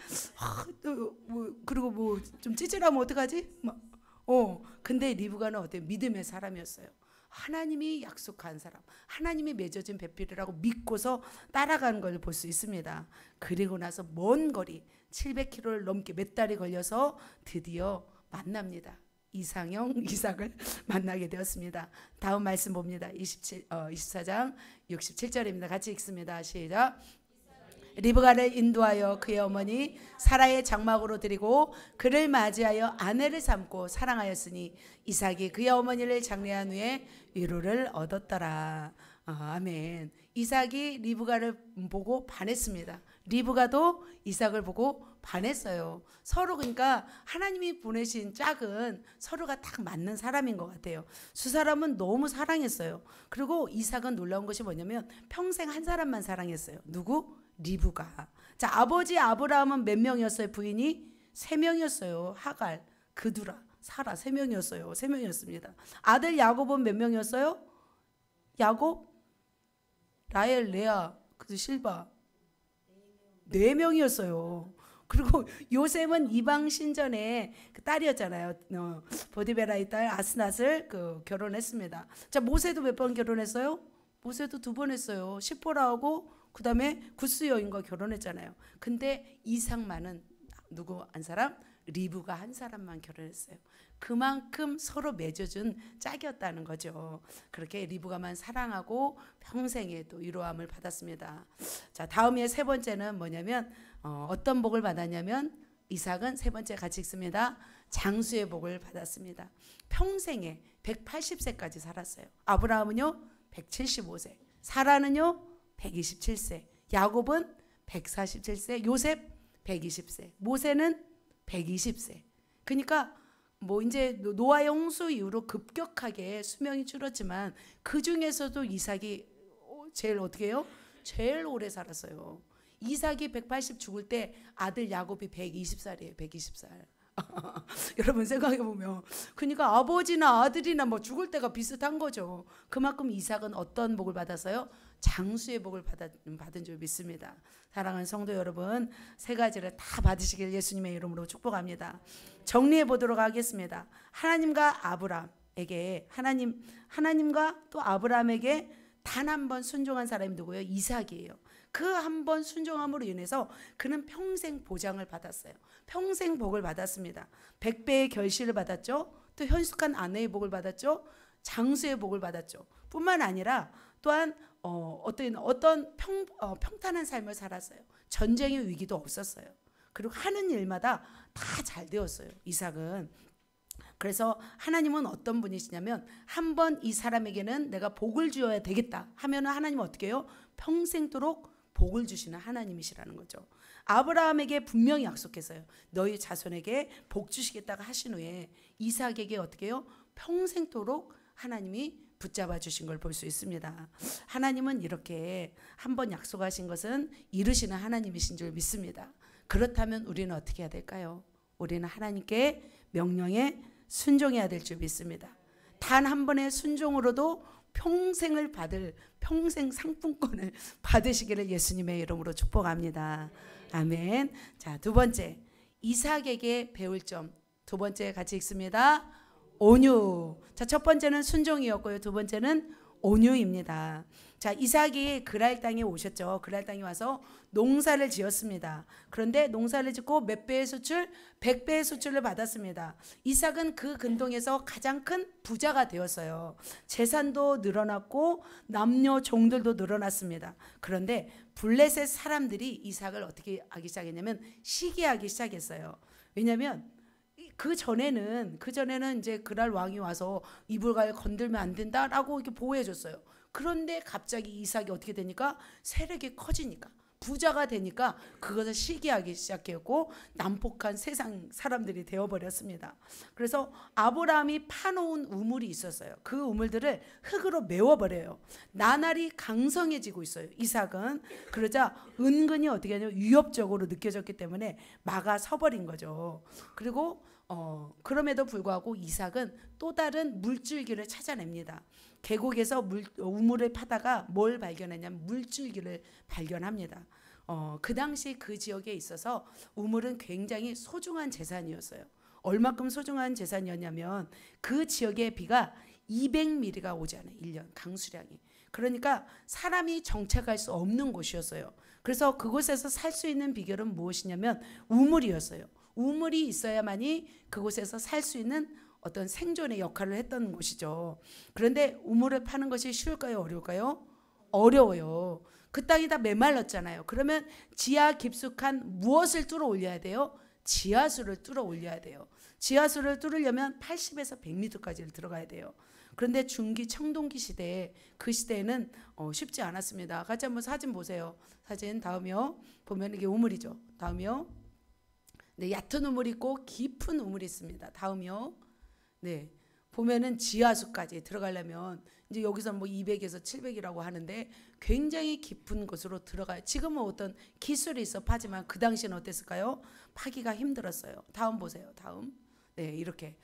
그리고 뭐 좀 찌질하면 어떡하지? 근데 리브가는 어때요? 믿음의 사람이었어요. 하나님이 약속한 사람, 하나님이 맺어진 배필이라고 믿고서 따라가는 걸 볼 수 있습니다. 그리고 나서 먼 거리 700km를 넘게 몇 달이 걸려서 드디어 만납니다. 이상형 이삭을 만나게 되었습니다. 다음 말씀 봅니다. 24장 67절입니다. 같이 읽습니다. 시작. 리브가를 인도하여 그의 어머니 사라의 장막으로 드리고 그를 맞이하여 아내를 삼고 사랑하였으니 이삭이 그의 어머니를 장례한 후에 위로를 얻었더라. 아멘. 이삭이 리브가를 보고 반했습니다. 리브가도 이삭을 보고 반했어요. 서로 그러니까 하나님이 보내신 짝은 서로가 딱 맞는 사람인 것 같아요. 두 사람은 너무 사랑했어요. 그리고 이삭은 놀라운 것이 뭐냐면 평생 한 사람만 사랑했어요. 누구? 리브가. 자, 아버지 아브라함은 몇 명이었어요? 부인이 3명이었어요. 하갈, 그두라, 사라 3명이었어요. 3명이었습니다. 아들 야곱은 몇 명이었어요? 야곱, 라헬, 레아, 그리고 실바 4명이었어요. 그리고 요셉은 이방 신전의 그 딸이었잖아요. 보디베라의 딸 아스낫을 결혼했습니다. 자, 모세도 몇 번 결혼했어요? 모세도 2번 했어요. 시포라하고 그 다음에 구스 여인과 결혼했잖아요. 근데 이삭만은 누구 한 사람? 리브가 한 사람만 결혼했어요. 그만큼 서로 맺어준 짝이었다는 거죠. 그렇게 리브가만 사랑하고 평생에 또 위로함을 받았습니다. 자, 다음에 3번째는 뭐냐면 어떤 복을 받았냐면 이삭은 3번째 같이 읽습니다. 장수의 복을 받았습니다. 평생에 180세까지 살았어요. 아브라함은요 175세, 사라는요 127세, 야곱은 147세, 요셉 120세, 모세는 120세. 그러니까 뭐 이제 노아의 홍수 이후로 급격하게 수명이 줄었지만 그 중에서도 이삭이 제일 어떻게 해요? 제일 오래 살았어요. 이삭이 180 죽을 때 아들 야곱이 120살이에요. 120살. 여러분 생각해 보면 그러니까 아버지나 아들이나 뭐 죽을 때가 비슷한 거죠. 그만큼 이삭은 어떤 복을 받았어요? 장수의 복을 받은 줄 믿습니다. 사랑하는 성도 여러분, 3가지를 다 받으시길 예수님의 이름으로 축복합니다. 정리해 보도록 하겠습니다. 하나님과 아브라함에게 하나님과 또 아브라함에게 단 한 번 순종한 사람이 누구예요? 이삭이에요. 그 한 번 순종함으로 인해서 그는 평생 보장을 받았어요. 평생 복을 받았습니다. 100배의 결실을 받았죠. 또 현숙한 아내의 복을 받았죠. 장수의 복을 받았죠. 뿐만 아니라 또한 어떤 평탄한 삶을 살았어요. 전쟁의 위기도 없었어요. 그리고 하는 일마다 다 잘 되었어요. 이삭은. 그래서 하나님은 어떤 분이시냐면 한 번 이 사람에게는 내가 복을 주어야 되겠다 하면 하나님은 어떻게 해요? 평생도록 복을 주시는 하나님이시라는 거죠. 아브라함에게 분명히 약속했어요. 너희 자손에게 복 주시겠다고 하신 후에 이삭에게 어떻게 해요? 평생도록 하나님이 붙잡아 주신 걸 볼 수 있습니다. 하나님은 이렇게 한 번 약속하신 것은 이루시는 하나님이신 줄 믿습니다. 그렇다면 우리는 어떻게 해야 될까요? 우리는 하나님께 명령에 순종해야 될 줄 믿습니다. 단 한 번의 순종으로도 평생을 받을 평생 상품권을 받으시기를 예수님의 이름으로 축복합니다. 아멘. 자, 2번째 이삭에게 배울 점 2번째 같이 읽습니다. 온유. 자, 첫 번째는 순종이었고요. 2번째는 온유입니다. 자, 이삭이 그랄 땅에 오셨죠. 그랄 땅에 와서 농사를 지었습니다. 그런데 농사를 짓고 몇 배의 수출? 100배의 수출을 받았습니다. 이삭은 그 근동에서 가장 큰 부자가 되었어요. 재산도 늘어났고 남녀 종들도 늘어났습니다. 그런데 블레셋 사람들이 이삭을 어떻게 하기 시작했냐면 시기하기 시작했어요. 왜냐하면 그 전에는 이제 그랄 왕이 와서 이불가에 건들면 안 된다라고 이렇게 보호해 줬어요. 그런데 갑자기 이삭이 어떻게 되니까 세력이 커지니까 부자가 되니까 그것을 시기하기 시작했고 난폭한 세상 사람들이 되어버렸습니다. 그래서 아브라함이 파놓은 우물이 있었어요. 그 우물들을 흙으로 메워버려요. 나날이 강성해지고 있어요. 이삭은. 그러자 은근히 어떻게 하냐면 위협적으로 느껴졌기 때문에 막아 서버린 거죠. 그리고 그럼에도 불구하고 이삭은 또 다른 물줄기를 찾아냅니다. 계곡에서 우물을 파다가 뭘 발견했냐면 물줄기를 발견합니다. 그 당시 그 지역에 있어서 우물은 굉장히 소중한 재산이었어요. 얼마큼 소중한 재산이었냐면 그 지역의 비가 200mm가 오지 않아요. 1년 강수량이. 그러니까 사람이 정착할 수 없는 곳이었어요. 그래서 그곳에서 살 수 있는 비결은 무엇이냐면 우물이었어요. 우물이 있어야만이 그곳에서 살 수 있는 어떤 생존의 역할을 했던 곳이죠. 그런데 우물을 파는 것이 쉬울까요? 어려울까요? 어려워요. 그 땅이 다 메말랐잖아요. 그러면 지하 깊숙한 무엇을 뚫어 올려야 돼요? 지하수를 뚫어 올려야 돼요. 지하수를 뚫으려면 80에서 100m까지 들어가야 돼요. 그런데 중기 청동기 시대에 그 시대에는 쉽지 않았습니다. 같이 한번 사진 보세요. 사진 다음이요. 보면 이게 우물이죠. 다음이요. 네, 얕은 우물이 있고 깊은 우물이 있습니다. 다음이요. 네, 보면은 지하수까지 들어가려면 이제 여기서 뭐 200에서 700이라고 하는데 굉장히 깊은 곳으로 들어가요. 지금은 어떤 기술이 있어 파지만 그 당시는 어땠을까요? 파기가 힘들었어요. 다음 보세요. 다음. 네, 이렇게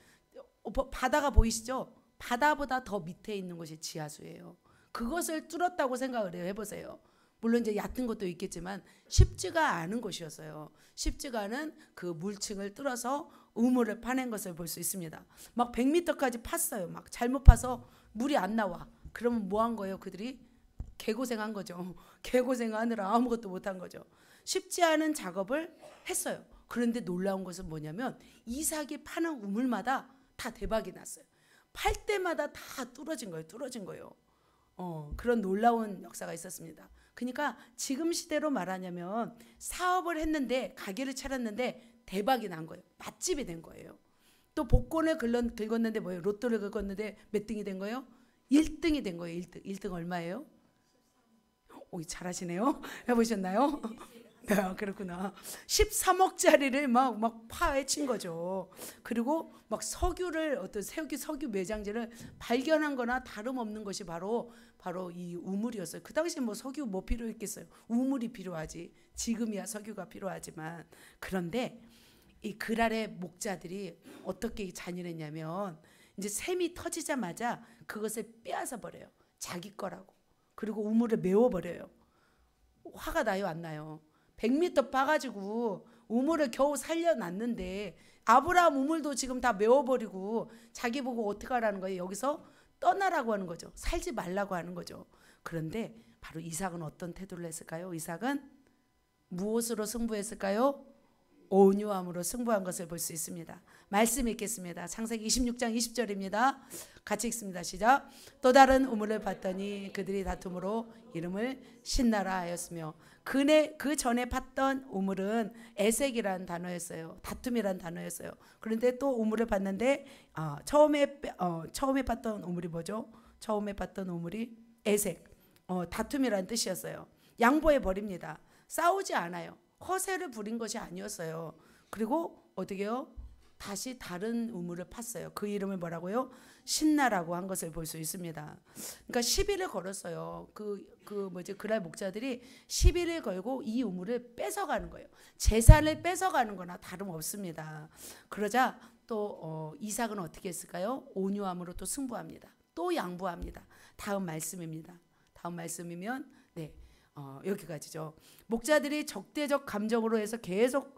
바다가 보이시죠? 바다보다 더 밑에 있는 곳이 지하수예요. 그것을 뚫었다고 생각을 해보세요. 물론 이제 얕은 것도 있겠지만 쉽지가 않은 곳이었어요. 쉽지가 않은 그 물층을 뚫어서 우물을 파낸 것을 볼 수 있습니다. 막 100m까지 팠어요. 막 잘못 파서 물이 안 나와. 그러면 뭐 한 거예요? 그들이 개고생한 거죠. 개고생하느라 아무것도 못한 거죠. 쉽지 않은 작업을 했어요. 그런데 놀라운 것은 뭐냐면 이삭이 파는 우물마다 다 대박이 났어요. 팔 때마다 다 뚫어진 거예요. 뚫어진 거예요. 그런 놀라운 역사가 있었습니다. 그러니까 지금 시대로 말하냐면 사업을 했는데 가게를 차렸는데 대박이 난 거예요. 맛집이 된 거예요. 또 복권을 긁었는데 뭐예요? 로또를 긁었는데 몇 등이 된 거예요? 1등이 된 거예요. 1등. 1등 얼마예요? 오, 잘하시네요. 해보셨나요? 네, 그렇구나. 13억짜리를 막 파헤친 거죠. 그리고 막 석유를 어떤 석유 매장지를 발견한 거나 다름없는 것이 바로 이 우물이었어요. 그 당시에 뭐 석유 뭐 필요했겠어요. 우물이 필요하지. 지금이야 석유가 필요하지만. 그런데 이 그랄의 목자들이 어떻게 잔인했냐면 이제 샘이 터지자마자 그것을 빼앗아 버려요. 자기 거라고. 그리고 우물을 메워버려요. 화가 나요, 안 나요? 100m 파가지고 우물을 겨우 살려놨는데 아브라함 우물도 지금 다 메워버리고 자기 보고 어떡하라는 거예요? 여기서 떠나라고 하는 거죠. 살지 말라고 하는 거죠. 그런데 바로 이삭은 어떤 태도를 했을까요? 이삭은 무엇으로 승부했을까요? 온유함으로 승부한 것을 볼 수 있습니다. 말씀 읽겠습니다. 창세기 26장 20절입니다. 같이 읽습니다. 시작. 또 다른 우물을 봤더니 그들이 다툼으로 이름을 신나라 하였으며 그 전에 팠던 우물은 에색이라는 단어였어요. 다툼이라는 단어였어요. 그런데 또 우물을 봤는데 처음에 팠던 우물이 뭐죠? 처음에 팠던 우물이 에색, 다툼이라는 뜻이었어요. 양보해 버립니다. 싸우지 않아요. 허세를 부린 것이 아니었어요. 그리고 어떻게요? 다시 다른 우물을 팠어요. 그 이름을 뭐라고요? 신나라고 한 것을 볼 수 있습니다. 그러니까 시비를 걸었어요. 그랄 목자들이 시비를 걸고 이 우물을 뺏어가는 거예요. 재산을 뺏어가는 거나 다름없습니다. 그러자 또 이삭은 어떻게 했을까요? 온유함으로 또 승부합니다. 또 양보합니다. 다음 말씀입니다. 다음 말씀이면 네. 여기까지죠. 목자들이 적대적 감정으로 해서 계속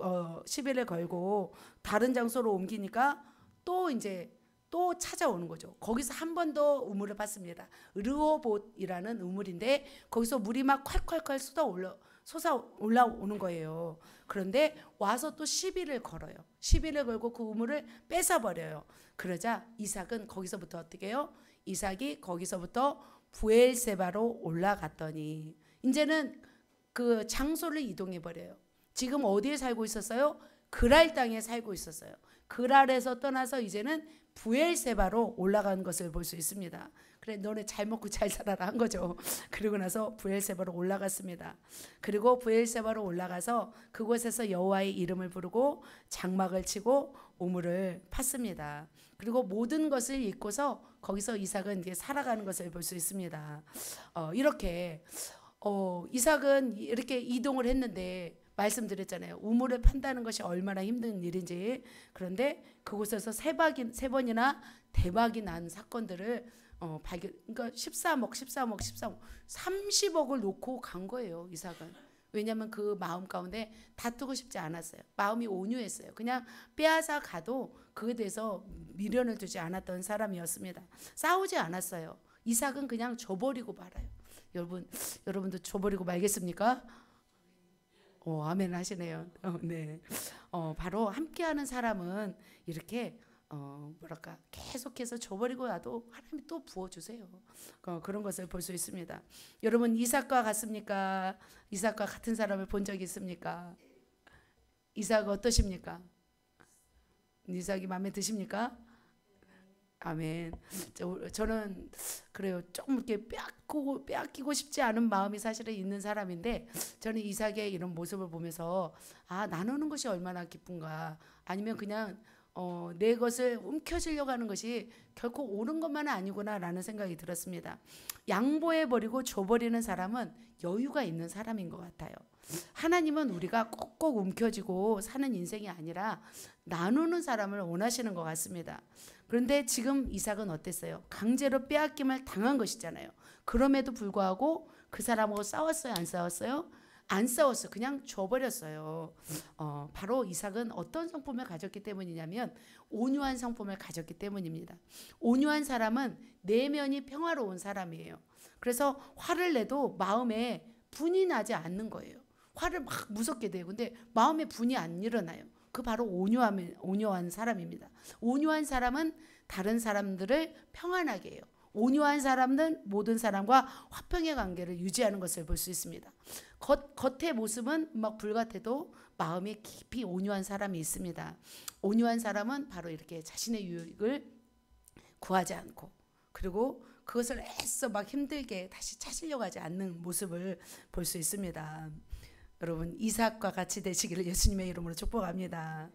시비를 걸고 다른 장소로 옮기니까 또 찾아오는 거죠. 거기서 한 번 더 우물을 봤습니다. 르호봇이라는 우물인데 거기서 물이 막 콸콸콸 솟아 올라오는 거예요. 그런데 와서 또 시비를 걸어요. 시비를 걸고 그 우물을 뺏어버려요. 그러자 이삭은 거기서부터 어떻게 해요? 이삭이 거기서부터 부엘세바로 올라갔더니 이제는 그 장소를 이동해 버려요. 지금 어디에 살고 있었어요? 그랄 땅에 살고 있었어요. 그랄에서 떠나서 이제는 부엘세바로 올라간 것을 볼 수 있습니다. 그래 너네 잘 먹고 잘 살아라 한 거죠. 그리고 나서 부엘세바로 올라갔습니다. 그리고 부엘세바로 올라가서 그곳에서 여호와의 이름을 부르고 장막을 치고 우물을 팠습니다. 그리고 모든 것을 잊고서 거기서 이삭은 이제 살아가는 것을 볼 수 있습니다. 이렇게 이삭은 이렇게 이동을 했는데 말씀드렸잖아요. 우물을 판다는 것이 얼마나 힘든 일인지. 그런데 그곳에서 세 번이나 대박이 난 사건들을 발견. 그러니까 13억 30억을 놓고 간 거예요, 이삭은. 왜냐하면 그 마음 가운데 다투고 싶지 않았어요. 마음이 온유했어요. 그냥 빼앗아 가도 그에 대해서 미련을 두지 않았던 사람이었습니다. 싸우지 않았어요. 이삭은 그냥 줘버리고 말아요. 여러분도 줘버리고 말겠습니까? 아멘 하시네요. 네. 바로 함께하는 사람은 이렇게 뭐랄까 계속해서 줘버리고 나도 하나님이 또 부어주세요. 그런 것을 볼 수 있습니다. 여러분 이삭과 같습니까? 이삭과 같은 사람을 본 적이 있습니까? 이삭 어떠십니까? 이삭이 마음에 드십니까? 아멘. 저는 그래요. 조금 이렇게 빼앗기고 싶지 않은 마음이 사실은 있는 사람인데, 저는 이삭의 이런 모습을 보면서 나누는 것이 얼마나 기쁜가. 아니면 그냥 내 것을 움켜쥐려고 하는 것이 결코 옳은 것만은 아니구나라는 생각이 들었습니다. 양보해버리고 줘버리는 사람은 여유가 있는 사람인 것 같아요. 하나님은 우리가 꼭꼭 움켜쥐고 사는 인생이 아니라 나누는 사람을 원하시는 것 같습니다. 그런데 지금 이삭은 어땠어요? 강제로 빼앗김을 당한 것이잖아요. 그럼에도 불구하고 그 사람하고 싸웠어요? 안 싸웠어요? 안 싸웠어요. 그냥 줘버렸어요. 바로 이삭은 어떤 성품을 가졌기 때문이냐면 온유한 성품을 가졌기 때문입니다. 온유한 사람은 내면이 평화로운 사람이에요. 그래서 화를 내도 마음에 분이 나지 않는 거예요. 화를 막 무섭게 돼요. 근데 마음에 분이 안 일어나요. 그 바로 온유한 사람입니다. 온유한 사람은 다른 사람들을 평안하게 해요. 온유한 사람은 모든 사람과 화평의 관계를 유지하는 것을 볼 수 있습니다. 겉의 모습은 막 불같아도 마음이 깊이 온유한 사람이 있습니다. 온유한 사람은 바로 이렇게 자신의 유익을 구하지 않고, 그리고 그것을 애써 막 힘들게 다시 찾으려고 하지 않는 모습을 볼 수 있습니다. 여러분 이삭과 같이 되시기를 예수님의 이름으로 축복합니다.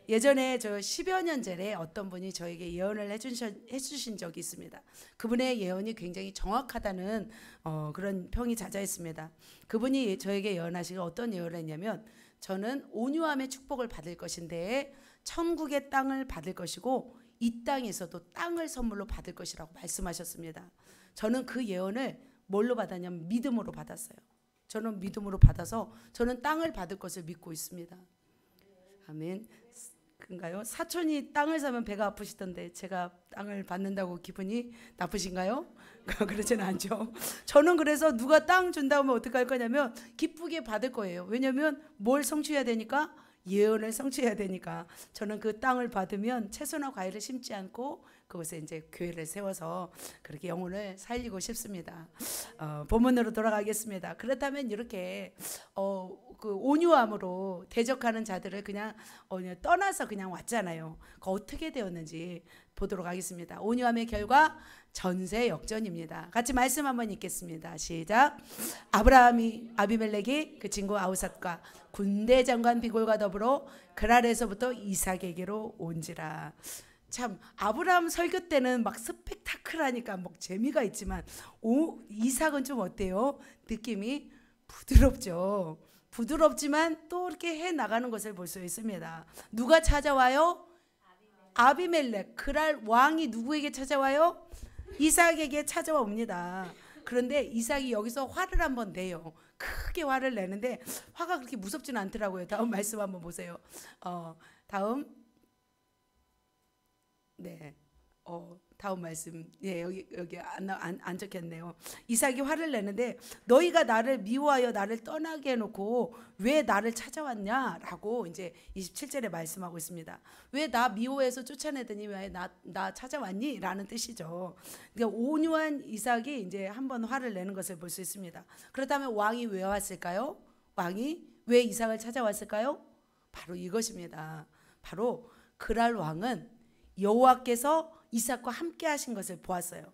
예전에 저 10여 년 전에 어떤 분이 저에게 예언을 해주신 적이 있습니다. 그분의 예언이 굉장히 정확하다는 그런 평이 자자했습니다. 그분이 저에게 예언하시고 어떤 예언을 했냐면, 저는 온유함의 축복을 받을 것인데 천국의 땅을 받을 것이고 이 땅에서도 땅을 선물로 받을 것이라고 말씀하셨습니다. 저는 그 예언을 뭘로 받았냐면 믿음으로 받았어요. 저는 믿음으로 받아서 저는 땅을 받을 것을 믿고 있습니다. 아멘. 그런가요? 사촌이 땅을 사면 배가 아프시던데 제가 땅을 받는다고 기분이 나쁘신가요? 그렇지는 않죠. 저는 그래서 누가 땅 준다고 하면 어떻게 할 거냐면 기쁘게 받을 거예요. 왜냐하면 뭘 성취해야 되니까? 예언을 성취해야 되니까. 저는 그 땅을 받으면 채소나 과일을 심지 않고 그곳에 이제 교회를 세워서 그렇게 영혼을 살리고 싶습니다. 본문으로 돌아가겠습니다. 그렇다면 이렇게 그 온유함으로 대적하는 자들을 그냥 떠나서 그냥 왔잖아요. 그 어떻게 되었는지 보도록 하겠습니다. 온유함의 결과 전세 역전입니다. 같이 말씀 한번 읽겠습니다. 시작. 아브라함이 아비멜렉이 그 친구 아우삿과 군대 장관 비골과 더불어 그랄에서부터 이삭에게로 온지라. 참 아브라함 설교 때는 막 스펙타클하니까 막 재미가 있지만 이삭은 좀 어때요? 느낌이 부드럽죠. 부드럽지만 또 이렇게 해 나가는 것을 볼 수 있습니다. 누가 찾아와요? 아비멜렉. 그랄 왕이 누구에게 찾아와요? 이삭에게 찾아와 옵니다. 그런데 이삭이 여기서 화를 한번 내요. 크게 화를 내는데 화가 그렇게 무섭지는 않더라고요. 다음 말씀 한번 보세요. 다음. 네. 다음 말씀. 예, 여기 안 적혔네요. 이삭이 화를 내는데 너희가 나를 미워하여 나를 떠나게 해놓고 왜 나를 찾아왔냐라고 이제 27절에 말씀하고 있습니다. 왜 나 미워해서 쫓아내더니 왜 나 찾아왔니? 라는 뜻이죠. 그러니까 온유한 이삭이 이제 한번 화를 내는 것을 볼 수 있습니다. 그렇다면 왕이 왜 왔을까요? 왕이 왜 이삭을 찾아왔을까요? 바로 이것입니다. 바로 그랄 왕은 여호와께서 이삭과 함께 하신 것을 보았어요.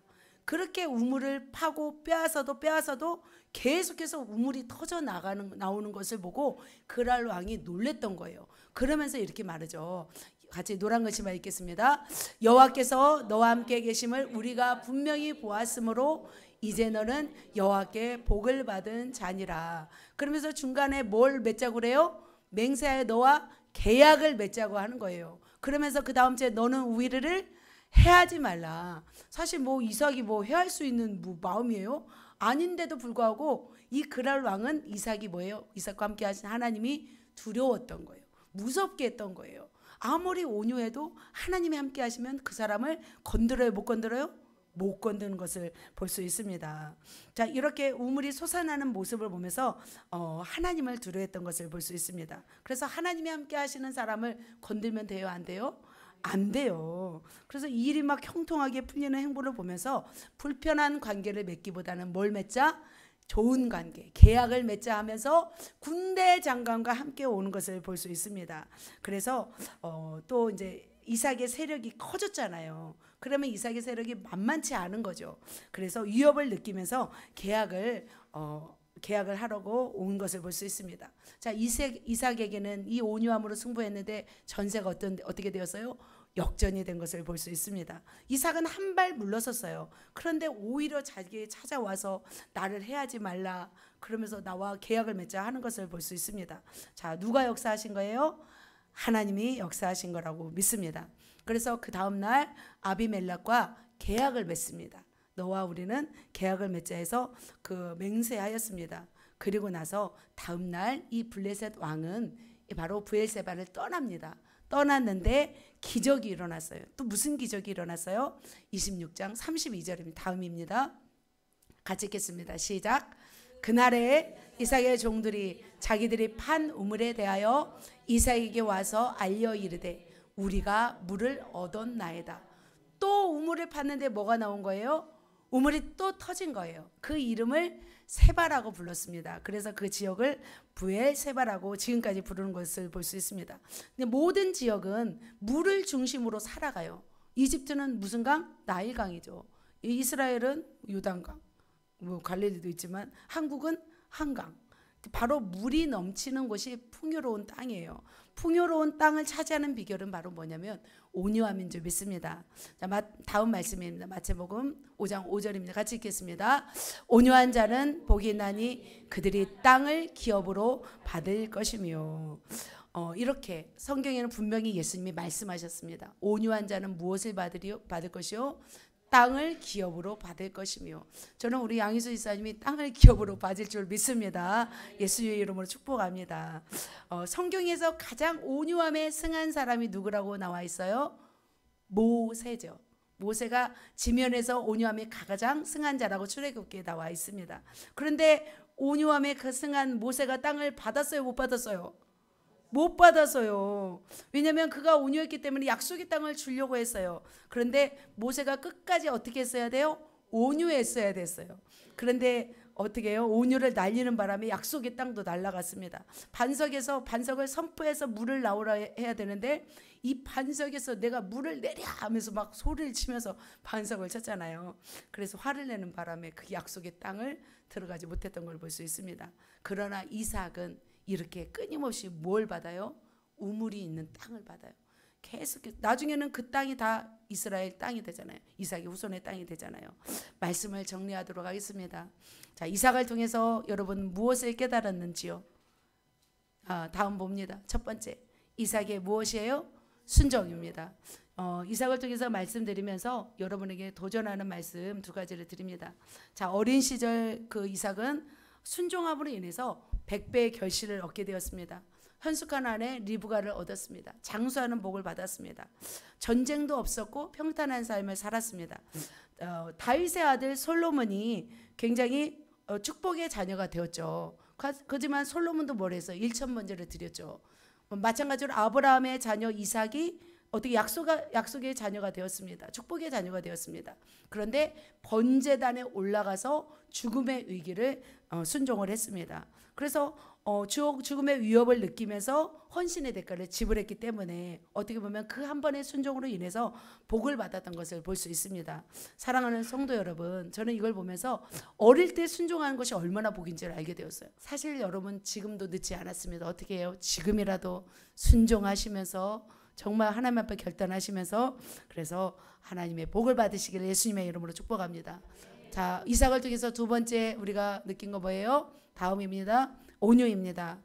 그렇게 우물을 파고 빼앗아도 계속해서 우물이 터져 나오는 것을 보고 그랄 왕이 놀랬던 거예요. 그러면서 이렇게 말하죠. 같이 노란 글씨만 읽겠습니다. 여호와께서 너와 함께 계심을 우리가 분명히 보았으므로 이제 너는 여호와께 복을 받은 자니라. 그러면서 중간에 뭘 맺자고 그래요? 맹세하여 너와 계약을 맺자고 하는 거예요. 그러면서 그 다음 주에 너는 우리를 해하지 말라. 사실 뭐 이삭이 뭐 해할 수 있는 뭐 마음이에요? 아닌데도 불구하고 이 그랄 왕은 이삭이 뭐예요? 이삭과 함께 하신 하나님이 두려웠던 거예요. 무섭게 했던 거예요. 아무리 온유해도 하나님이 함께 하시면 그 사람을 건드려요? 못 건드려요? 못 건드는 것을 볼 수 있습니다. 자, 이렇게 우물이 솟아나는 모습을 보면서 하나님을 두려워했던 것을 볼 수 있습니다. 그래서 하나님이 함께 하시는 사람을 건들면 돼요? 안 돼요? 안 돼요. 그래서 이 일이 막 형통하게 풀리는 행보를 보면서 불편한 관계를 맺기보다는 뭘 맺자? 좋은 관계, 계약을 맺자 하면서 군대 장관과 함께 오는 것을 볼 수 있습니다. 그래서 또 이제 이삭의 세력이 커졌잖아요. 그러면 이삭의 세력이 만만치 않은 거죠. 그래서 위협을 느끼면서 계약을 하려고 온 것을 볼 수 있습니다. 자, 이삭에게는 이 온유함으로 승부했는데 전세가 어떻게 되었어요? 역전이 된 것을 볼 수 있습니다. 이삭은 한 발 물러섰어요. 그런데 오히려 자기에게 찾아와서 나를 해하지 말라 그러면서 나와 계약을 맺자 하는 것을 볼 수 있습니다. 자, 누가 역사하신 거예요? 하나님이 역사하신 거라고 믿습니다. 그래서 그 다음 날 아비멜렉과 계약을 맺습니다. 너와 우리는 계약을 맺자 해서 그 맹세하였습니다. 그리고 나서 다음 날 이 블레셋 왕은 바로 브엘세바를 떠납니다. 떠났는데 기적이 일어났어요. 또 무슨 기적이 일어났어요? 26장 32절입니다. 다음입니다. 같이 읽겠습니다. 시작. 그날에 이삭의 종들이 자기들이 판 우물에 대하여 이삭에게 와서 알려 이르되 우리가 물을 얻었나이다. 또 우물을 팠는데 뭐가 나온 거예요? 우물이 또 터진 거예요. 그 이름을 세바라고 불렀습니다. 그래서 그 지역을 브엘세바라고 지금까지 부르는 것을 볼 수 있습니다. 근데 모든 지역은 물을 중심으로 살아가요. 이집트는 무슨 강? 나일강이죠. 이스라엘은 요단강, 뭐 갈릴리도 있지만 한국은 한강. 바로 물이 넘치는 곳이 풍요로운 땅이에요. 풍요로운 땅을 차지하는 비결은 바로 뭐냐면 온유함인 줄 믿습니다. 자, 다음 말씀입니다. 마태복음 5장 5절입니다. 같이 읽겠습니다. 온유한 자는 복이 있나니 그들이 땅을 기업으로 받을 것이며. 이렇게 성경에는 분명히 예수님이 말씀하셨습니다. 온유한 자는 무엇을 받을 것이요? 땅을 기업으로 받을 것이며. 저는 우리 양희수 지사님이 땅을 기업으로 받을 줄 믿습니다. 예수의 이름으로 축복합니다. 성경에서 가장 온유함에 승한 사람이 누구라고 나와 있어요? 모세죠. 모세가 지면에서 온유함에 가장 승한 자라고 출애굽기에 나와 있습니다. 그런데 온유함에 그 승한 모세가 땅을 받았어요? 못 받았어요? 못 받았어요. 왜냐하면 그가 온유했기 때문에 약속의 땅을 주려고 했어요. 그런데 모세가 끝까지 어떻게 했어야 돼요? 온유했어야 됐어요. 그런데 어떻게 해요? 온유를 날리는 바람에 약속의 땅도 날아갔습니다. 반석을 선포해서 물을 나오라 해야 되는데 이 반석에서 내가 물을 내랴 하면서 막 소리를 치면서 반석을 쳤잖아요. 그래서 화를 내는 바람에 그 약속의 땅을 들어가지 못했던 걸 볼 수 있습니다. 그러나 이삭은 이렇게 끊임없이 뭘 받아요? 우물이 있는 땅을 받아요. 계속 나중에는 그 땅이 다 이스라엘 땅이 되잖아요. 이삭의 후손의 땅이 되잖아요. 말씀을 정리하도록 하겠습니다. 자, 이삭을 통해서 여러분 무엇을 깨달았는지요? 다음 봅니다. 첫 번째, 이삭의 무엇이에요? 순종입니다. 이삭을 통해서 말씀드리면서 여러분에게 도전하는 말씀 두 가지를 드립니다. 자, 어린 시절 그 이삭은 순종함으로 인해서 100배의 결실을 얻게 되었습니다. 현숙한 아내 리브가를 얻었습니다. 장수하는 복을 받았습니다. 전쟁도 없었고 평탄한 삶을 살았습니다. 다윗의 아들 솔로몬이 굉장히 축복의 자녀가 되었죠. 하지만 솔로몬도 뭘 했어요? 1,000번제를 드렸죠. 마찬가지로 아브라함의 자녀 이삭이 어떻게 약속의 자녀가 되었습니다. 축복의 자녀가 되었습니다. 그런데 번제단에 올라가서 죽음의 위기를 순종을 했습니다. 그래서 죽음의 위협을 느끼면서 헌신의 대가를 지불했기 때문에 어떻게 보면 그 한 번의 순종으로 인해서 복을 받았던 것을 볼 수 있습니다. 사랑하는 성도 여러분, 저는 이걸 보면서 어릴 때 순종하는 것이 얼마나 복인지를 알게 되었어요. 사실 여러분 지금도 늦지 않았습니다. 어떻게 해요? 지금이라도 순종하시면서 정말 하나님 앞에 결단하시면서 그래서 하나님의 복을 받으시기를 예수님의 이름으로 축복합니다. 자, 이삭을 통해서 두 번째 우리가 느낀 거 뭐예요? 다음입니다. 온유입니다.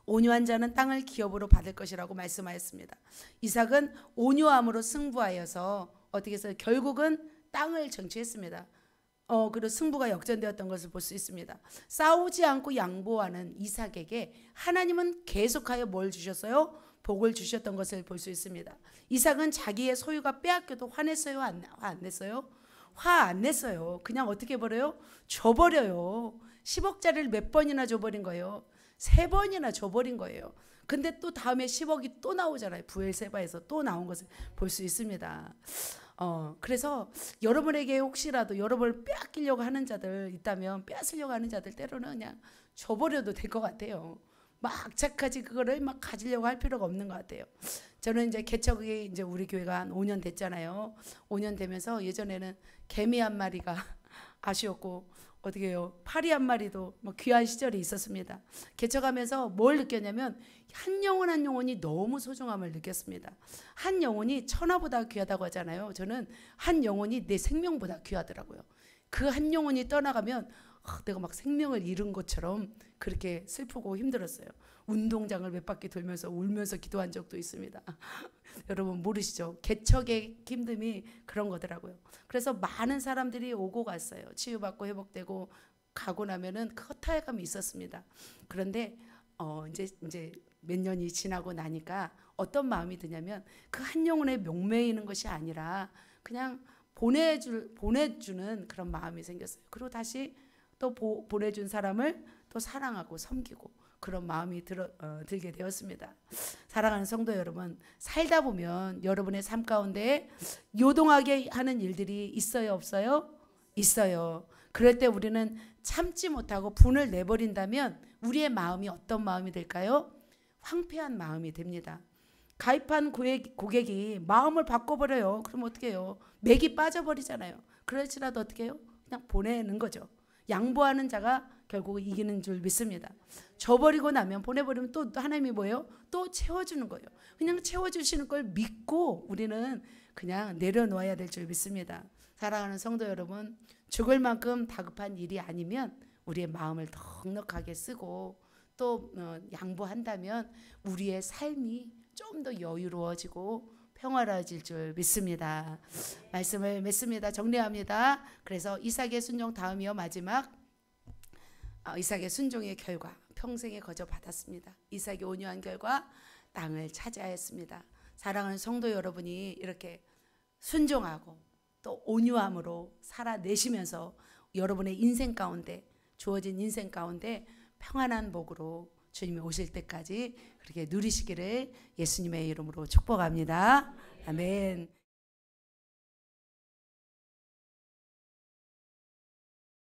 온유한 자는 땅을 기업으로 받을 것이라고 말씀하였습니다. 이삭은 온유함으로 승부하여서 어떻게 해서 결국은 땅을 쟁취했습니다. 그리고 승부가 역전되었던 것을 볼 수 있습니다. 싸우지 않고 양보하는 이삭에게 하나님은 계속하여 뭘 주셨어요? 복을 주셨던 것을 볼 수 있습니다. 이삭은 자기의 소유가 빼앗겨도 화냈어요? 화 안 냈어요? 화 안 냈어요. 그냥 어떻게 버려요? 줘버려요. 10억짜리를 몇 번이나 줘버린 거예요? 3번이나 줘버린 거예요. 근데 또 다음에 10억이 또 나오잖아요. 부엘세바에서 또 나온 것을 볼 수 있습니다. 그래서 여러분에게 혹시라도 여러분을 빼앗기려고 하는 자들 있다면, 빼앗으려고 하는 자들 때로는 그냥 줘버려도 될 것 같아요. 막 착하지 그거를 막 가지려고 할 필요가 없는 것 같아요. 저는 이제 개척이 이제 우리 교회가 한 5년 됐잖아요. 5년 되면서 예전에는 개미 한 마리가 아쉬웠고 어떻게 해요? 파리 한 마리도 뭐 귀한 시절이 있었습니다. 개척하면서 뭘 느꼈냐면 한 영혼 한 영혼이 너무 소중함을 느꼈습니다. 한 영혼이 천하보다 귀하다고 하잖아요. 저는 한 영혼이 내 생명보다 귀하더라고요. 그 한 영혼이 떠나가면 내가 막 생명을 잃은 것처럼 그렇게 슬프고 힘들었어요. 운동장을 몇 바퀴 돌면서 울면서 기도한 적도 있습니다. 여러분 모르시죠? 개척의 힘듦이 그런 거더라고요. 그래서 많은 사람들이 오고 갔어요. 치유받고 회복되고 가고 나면은 허탈감이 있었습니다. 그런데 이제 몇 년이 지나고 나니까 어떤 마음이 드냐면 그 한 영혼에 목매이는 것이 아니라 그냥 보내주는 그런 마음이 생겼어요. 그리고 다시 또 보내준 사람을 또 사랑하고 섬기고 그런 마음이 들게 되었습니다. 사랑하는 성도 여러분, 살다 보면 여러분의 삶 가운데 요동하게 하는 일들이 있어요, 없어요? 있어요. 그럴 때 우리는 참지 못하고 분을 내버린다면 우리의 마음이 어떤 마음이 될까요? 황폐한 마음이 됩니다. 가입한 고객이 마음을 바꿔버려요. 그럼 어떻게 해요? 맥이 빠져버리잖아요. 그럴지라도 어떻게 해요? 그냥 보내는 거죠. 양보하는 자가 결국 이기는 줄 믿습니다. 줘버리고 나면, 보내버리면 또 하나님이 뭐예요? 또 채워주는 거예요. 그냥 채워주시는 걸 믿고 우리는 그냥 내려놓아야 될 줄 믿습니다. 사랑하는 성도 여러분, 죽을 만큼 다급한 일이 아니면 우리의 마음을 넉넉하게 쓰고 또 양보한다면 우리의 삶이 좀 더 여유로워지고 평화로워질 줄 믿습니다. 말씀을 맺습니다. 정리합니다. 그래서 이삭의 순종 다음이요 마지막 이삭의 순종의 결과 평생에 거저 받았습니다. 이삭이 온유한 결과 땅을 차지하였습니다. 사랑하는 성도 여러분이 이렇게 순종하고 또 온유함으로 살아내시면서 여러분의 인생 가운데 주어진 인생 가운데 평안한 복으로 주님이 오실 때까지 그렇게 누리시기를 예수님의 이름으로 축복합니다. 아멘.